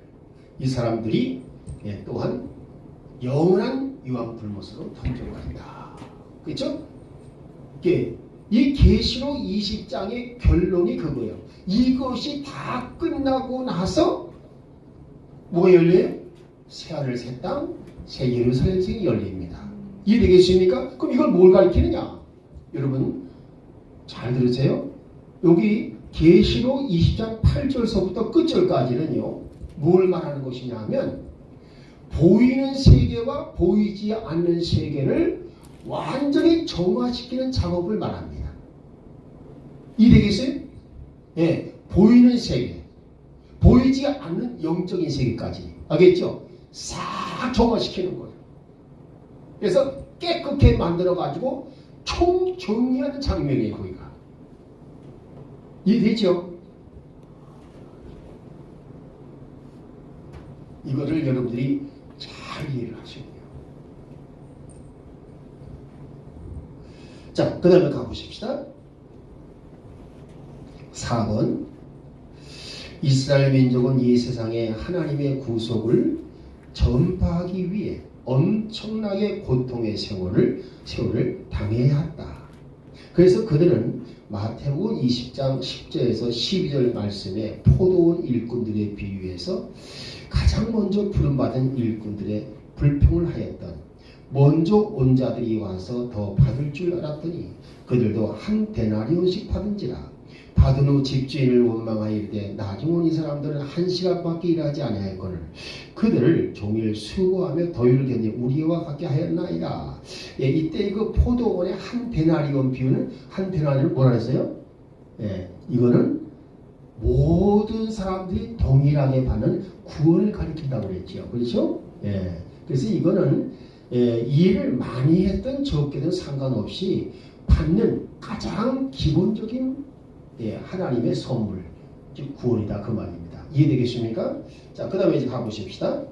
이 사람들이 또한 영원한 유황불못으로 던져버린다. 그렇죠? 이 계시록 20장의 결론이 그거예요. 이것이 다 끝나고 나서 뭐가 열려요? 새하늘 새 땅, 새 예루살렘이 열립니다. 이해되겠습니까? 그럼 이걸 뭘 가리키느냐? 여러분 잘 들으세요. 여기 계시록 20장 8절서부터 끝절까지는요. 뭘 말하는 것이냐 하면 보이는 세계와 보이지 않는 세계를 완전히 정화시키는 작업을 말합니다. 이해되겠어요? 보이는 세계, 보이지 않는 영적인 세계까지 알겠죠? 싹 정화시키는 거예요. 그래서 깨끗하게 만들어가지고 총정리하는 장면이에요. 거기가. 이해되죠? 이거를 여러분들이 잘 이해를 하셔야 돼요. 자, 그 다음에 가보십시다. 4번 이스라엘 민족은 이 세상에 하나님의 구속을 전파하기 위해 엄청나게 고통의 세월을 당해야 했다. 그래서 그들은 마태복음 20장 10절에서 12절 말씀에 포도원 일꾼들에 비유해서 가장 먼저 부름받은 일꾼들의 불평을 하였던 먼저 온 자들이 와서 더 받을 줄 알았더니 그들도 한 데나리온씩 받은지라. 받은 후 집주인을 원망하여 이르되 나중 온 이 사람들은 한 시간밖에 일하지 아니하였거늘 그들을 종일 수고하며 더위를 견디 우리와 같게 하였나이다. 이때 그 포도원의 한 데나리온 비유는 한 데나리온을 뭐라 했어요? 이거는 모든 사람들이 동일하게 받는 구원을 가리킨다고 그랬죠. 그렇죠? 그래서 이거는 일을 많이 했던 적게든 상관없이 받는 가장 기본적인 하나님의 선물, 즉 구원이다 그 말입니다. 이해되겠습니까? 자, 그 다음에 이제 가보십시다.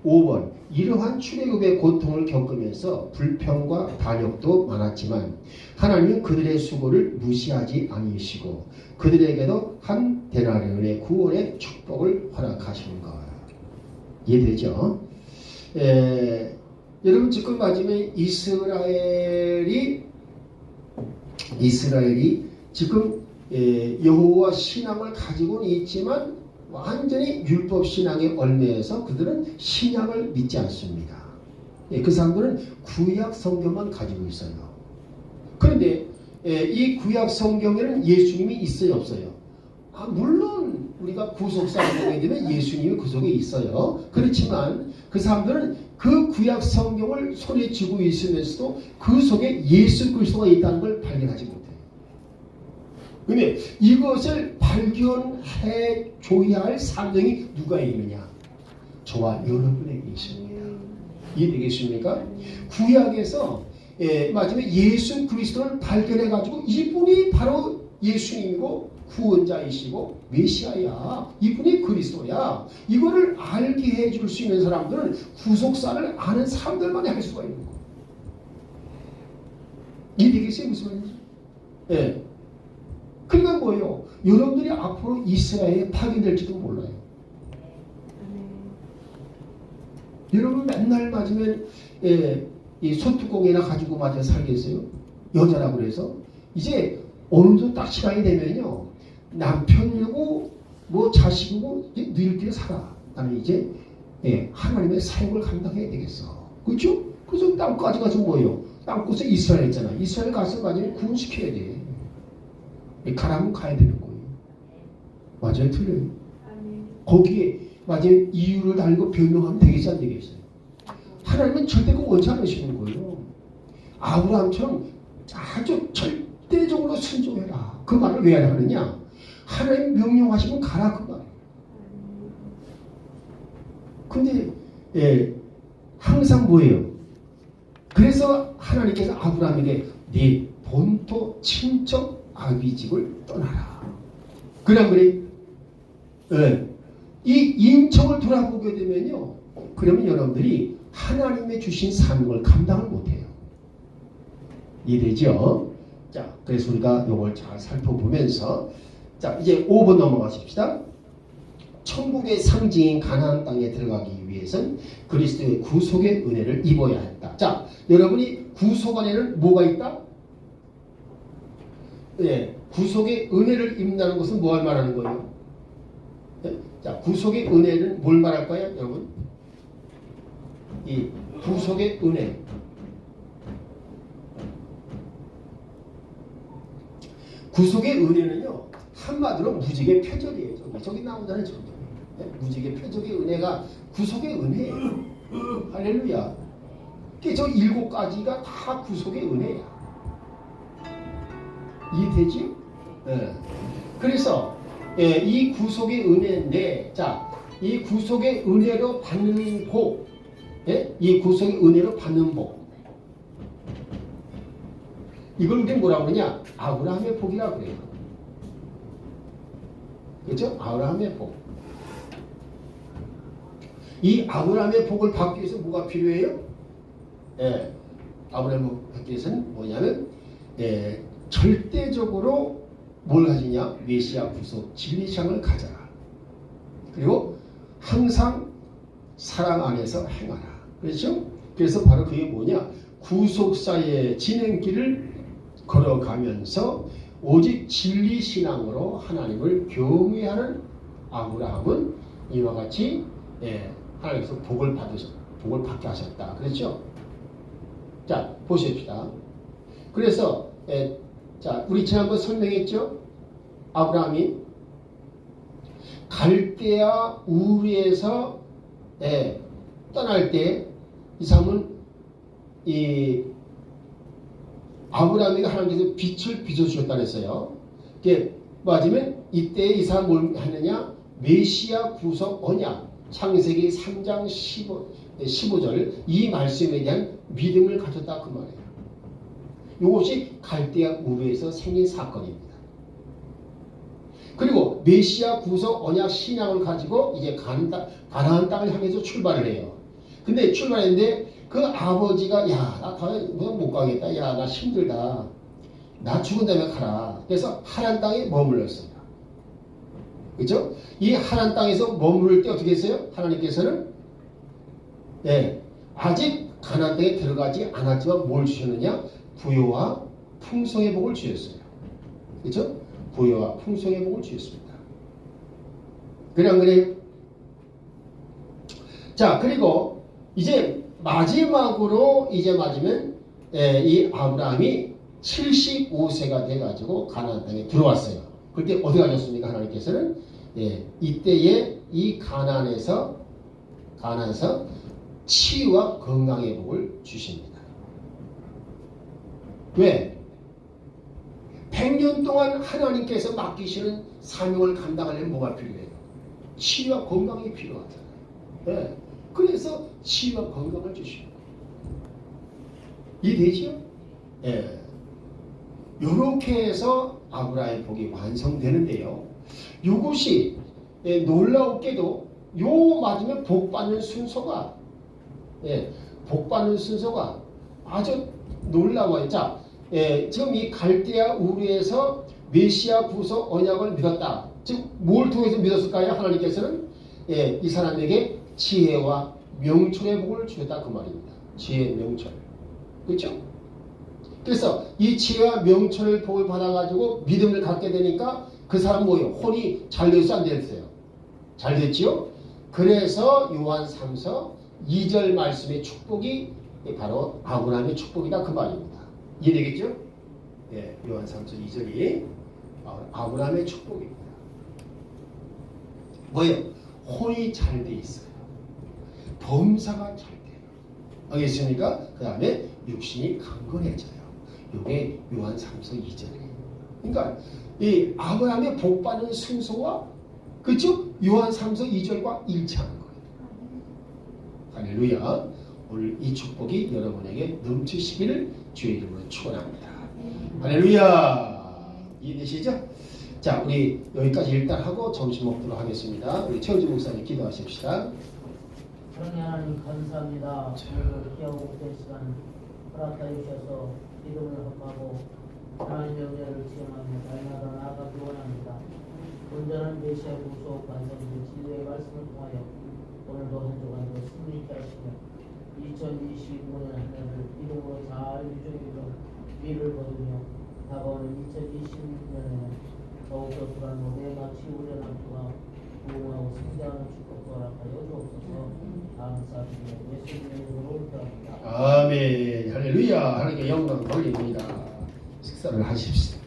5번 이러한 출애굽의 고통을 겪으면서 불평과 반역도 많았지만 하나님은 그들의 수고를 무시하지 아니시고 그들에게도 한 데나리온의 구원의 축복을 허락하시는 것. 이해되죠? 여러분 지금 맞으면 이스라엘이 지금 여호와 신앙을 가지고는 있지만 완전히 율법 신앙에 얽매여서 그들은 신약을 믿지 않습니다. 그 사람들은 구약 성경만 가지고 있어요. 그런데 이 구약 성경에는 예수님이 있어요, 없어요? 물론 우리가 구속사를 보게 되면 예수님이 그 속에 있어요. 그렇지만 그 사람들은 그 구약 성경을 손에 쥐고 있으면서도 그 속에 예수 그리스도가 있다는 걸 발견하지 못해요. 그런데 이것을 발견해 줘야 할 사명이 누가 있느냐? 저와 여러분에게 있습니다. 이해되겠습니까? 구약에서 마지막에 예수 그리스도를 발견해가지고 이분이 바로 예수님이고 구원자이시고 메시아야. 이분이 그리스도야. 이거를 알게 해줄 수 있는 사람들은 구속사를 아는 사람들만이 할 수가 있는 거예요. 이해되겠어요? 무슨 말인지? 예. 그러니까 뭐예요? 여러분들이 앞으로 이스라엘에 파견될지도 몰라요. 여러분 맨날 맞으면 이 소뚜껑이나 가지고 맞아 살겠어요? 여자라 그래서 이제 어느 정도 딱 시간이 되면요 남편이고 뭐 자식이고 너희들끼리 살아. 나는 이제 하나님의 사역을 감당해야 되겠어. 그렇죠? 그래서 땅까지 가서 뭐예요? 땅끝에 이스라엘 있잖아. 이스라엘 가서 맞으면 구원시켜야 돼. 가라면 가야 되는 거예요. 맞아요? 틀려요? 거기에 맞아요? 이유를 달고 변명하면 되겠지 안 되겠어요? 하나님은 절대 그 원치 않으시는 거예요. 아브라함처럼 아주 절대적으로 순종해라. 그 말을 왜 하느냐? 하나님 명령하시면 가라 그 말이에요. 근데 항상 뭐예요? 그래서 하나님께서 아브라함에게 네 본토 친척 아비집을 떠나라. 그냥 그래. 이 인청을 돌아보게 되면요. 그러면 여러분들이 하나님의 주신 사명을 감당을 못해요. 이해되죠? 자, 그래서 우리가 이걸 잘 살펴보면서 자, 이제 5번 넘어가십시다. 천국의 상징인 가나안 땅에 들어가기 위해서는 그리스도의 구속의 은혜를 입어야 했다. 자, 여러분이 구속 안에는 뭐가 있다? 구속의 은혜를 입는다는 것은 뭘 말하는 거예요? 자, 구속의 은혜는 뭘 말할 거예요, 여러분? 이 구속의 은혜. 구속의 은혜는요, 한마디로 무지개 표적이에요. 저기 나오잖아요, 저기. 무지개 표적의 은혜가 구속의 은혜예요. 할렐루야. 저 7가지가 다 구속의 은혜야. 이해되지? 그래서 이 구속의 은혜인데, 자, 이 구속의 은혜로 받는 복, 이 구속의 은혜로 받는 복, 이걸 우리 뭐라고 그러냐? 아브라함의 복이라고 그래요. 그렇죠? 아브라함의 복. 이 아브라함의 복을 받기 위해서 뭐가 필요해요? 아브라함의 복을 받기 위해서는 뭐냐면 절대적으로 뭘 가지냐? 메시아 구속 진리상을 가져라. 그리고 항상 사랑 안에서 행하라. 그렇죠? 그래서 바로 그게 뭐냐? 구속사의 진행길을 걸어가면서 오직 진리신앙으로 하나님을 경외하는 아브라함은 이와 같이 하나님께서 복을 받게 하셨다. 그렇죠? 자, 보십시다. 그래서 자, 우리 지난번 설명했죠? 아브라함이 갈대아 우르에서 떠날 때 이 사람은 이 아브라함에게 하나님께서 빛을 비춰주셨다 그랬어요. 이게 맞으면 이때 이 사람 뭘 하느냐? 메시아 구속 언약 창세기 3장 15절 이 말씀에 대한 믿음을 가졌다 그 말이에요. 이것이 갈대아 우르에서 생긴 사건입니다. 그리고 메시아 구속 언약 신앙을 가지고 이제 가나안 땅을 향해서 출발을 해요. 근데 출발했는데 그 아버지가 나 못 가겠다. 나 힘들다. 나 죽은 다음에 가라. 그래서 하란 땅에 머물렀어요. 그렇죠? 이 하란 땅에서 머무를 때 어떻게 했어요? 하나님께서는 아직 가나안 땅에 들어가지 않았지만 뭘 주셨느냐? 부요와 풍성의 복을 주셨어요. 그렇죠? 부요와 풍성의 복을 주셨습니다. 그래 안 그래요? 자, 그리고 이제 마지막으로 이제 맞으면 이 아브라함이 75세가 돼가지고 가나안 땅에 들어왔어요. 그때 어디 가셨습니까? 하나님께서는 이때에 이 가나안에서 치유와 건강의 복을 주십니다. 왜? 100년 동안 하나님께서 맡기시는 사명을 감당하려면 뭐가 필요해요? 치유와 건강이 필요하잖아요. 그래서 치유와 건강을 주시고 이해되죠? 예. 요렇게 해서 아브라함의 복이 완성되는데요. 이것이 놀라웠게도 요 맞으면 복 받는 순서가 복 받는 순서가 아주 놀라워요. 자, 지금 이 갈대아 우르에서 메시아 구속 언약을 믿었다. 즉 뭘 통해서 믿었을까요? 하나님께서는 이 사람에게 지혜와 명철의 복을 주셨다 그 말입니다. 지혜, 명철. 그렇죠? 그래서 이 지혜와 명철의 복을 받아가지고 믿음을 갖게 되니까 그 사람 뭐예요? 혼이 잘 됐어요? 안 됐어요? 잘 됐지요? 그래서 요한 3서 2절 말씀의 축복이 바로 아브라함의 축복이다 그 말입니다. 이해되겠죠? 예, 요한 3서 2절이 아브라함의 축복입니다. 뭐예요? 혼이 잘 돼 있어요. 범사가 잘 돼요. 알겠습니까? 그 다음에 육신이 강건해져요. 이게 요한 3서 2절이에요. 그러니까 이 아브라함의 복받는 순서와 그렇죠? 요한 3서 2절과 일치하는 거예요. 할렐루야. 오늘 이 축복이 여러분에게 넘치시기를 주의 이름으로 축원합니다. 할렐루야. 이해되시죠? 자, 우리 여기까지 일단 하고 점심 먹도록 하겠습니다. 우리 최우주 목사님 기도하십시다. 하나님 하나님 감사합니다. 오늘 귀하고 복된 시간 허락하여 주셔서 믿음을 확보하고 하나님 명령을 지향하며 날마다 나아가기 원합니다. 온전한 메시아 구속 완성된 진리의 말씀을 통하여 오늘도 한 주간도 승리 있게 하시며 2025년 한 해를 믿음으로 잘 유정해서 위를 거두며 다가오는 2026년에는 더욱더 불안으로 내가 치우려는 투가 부흥하고 성장하는 축복도 허락하여 주옵소서. 감사드리며 예수님의 이름으로 기도합니다. 아멘. 할렐루야. 하나님께 영광 돌립니다. 식사를 하십시오.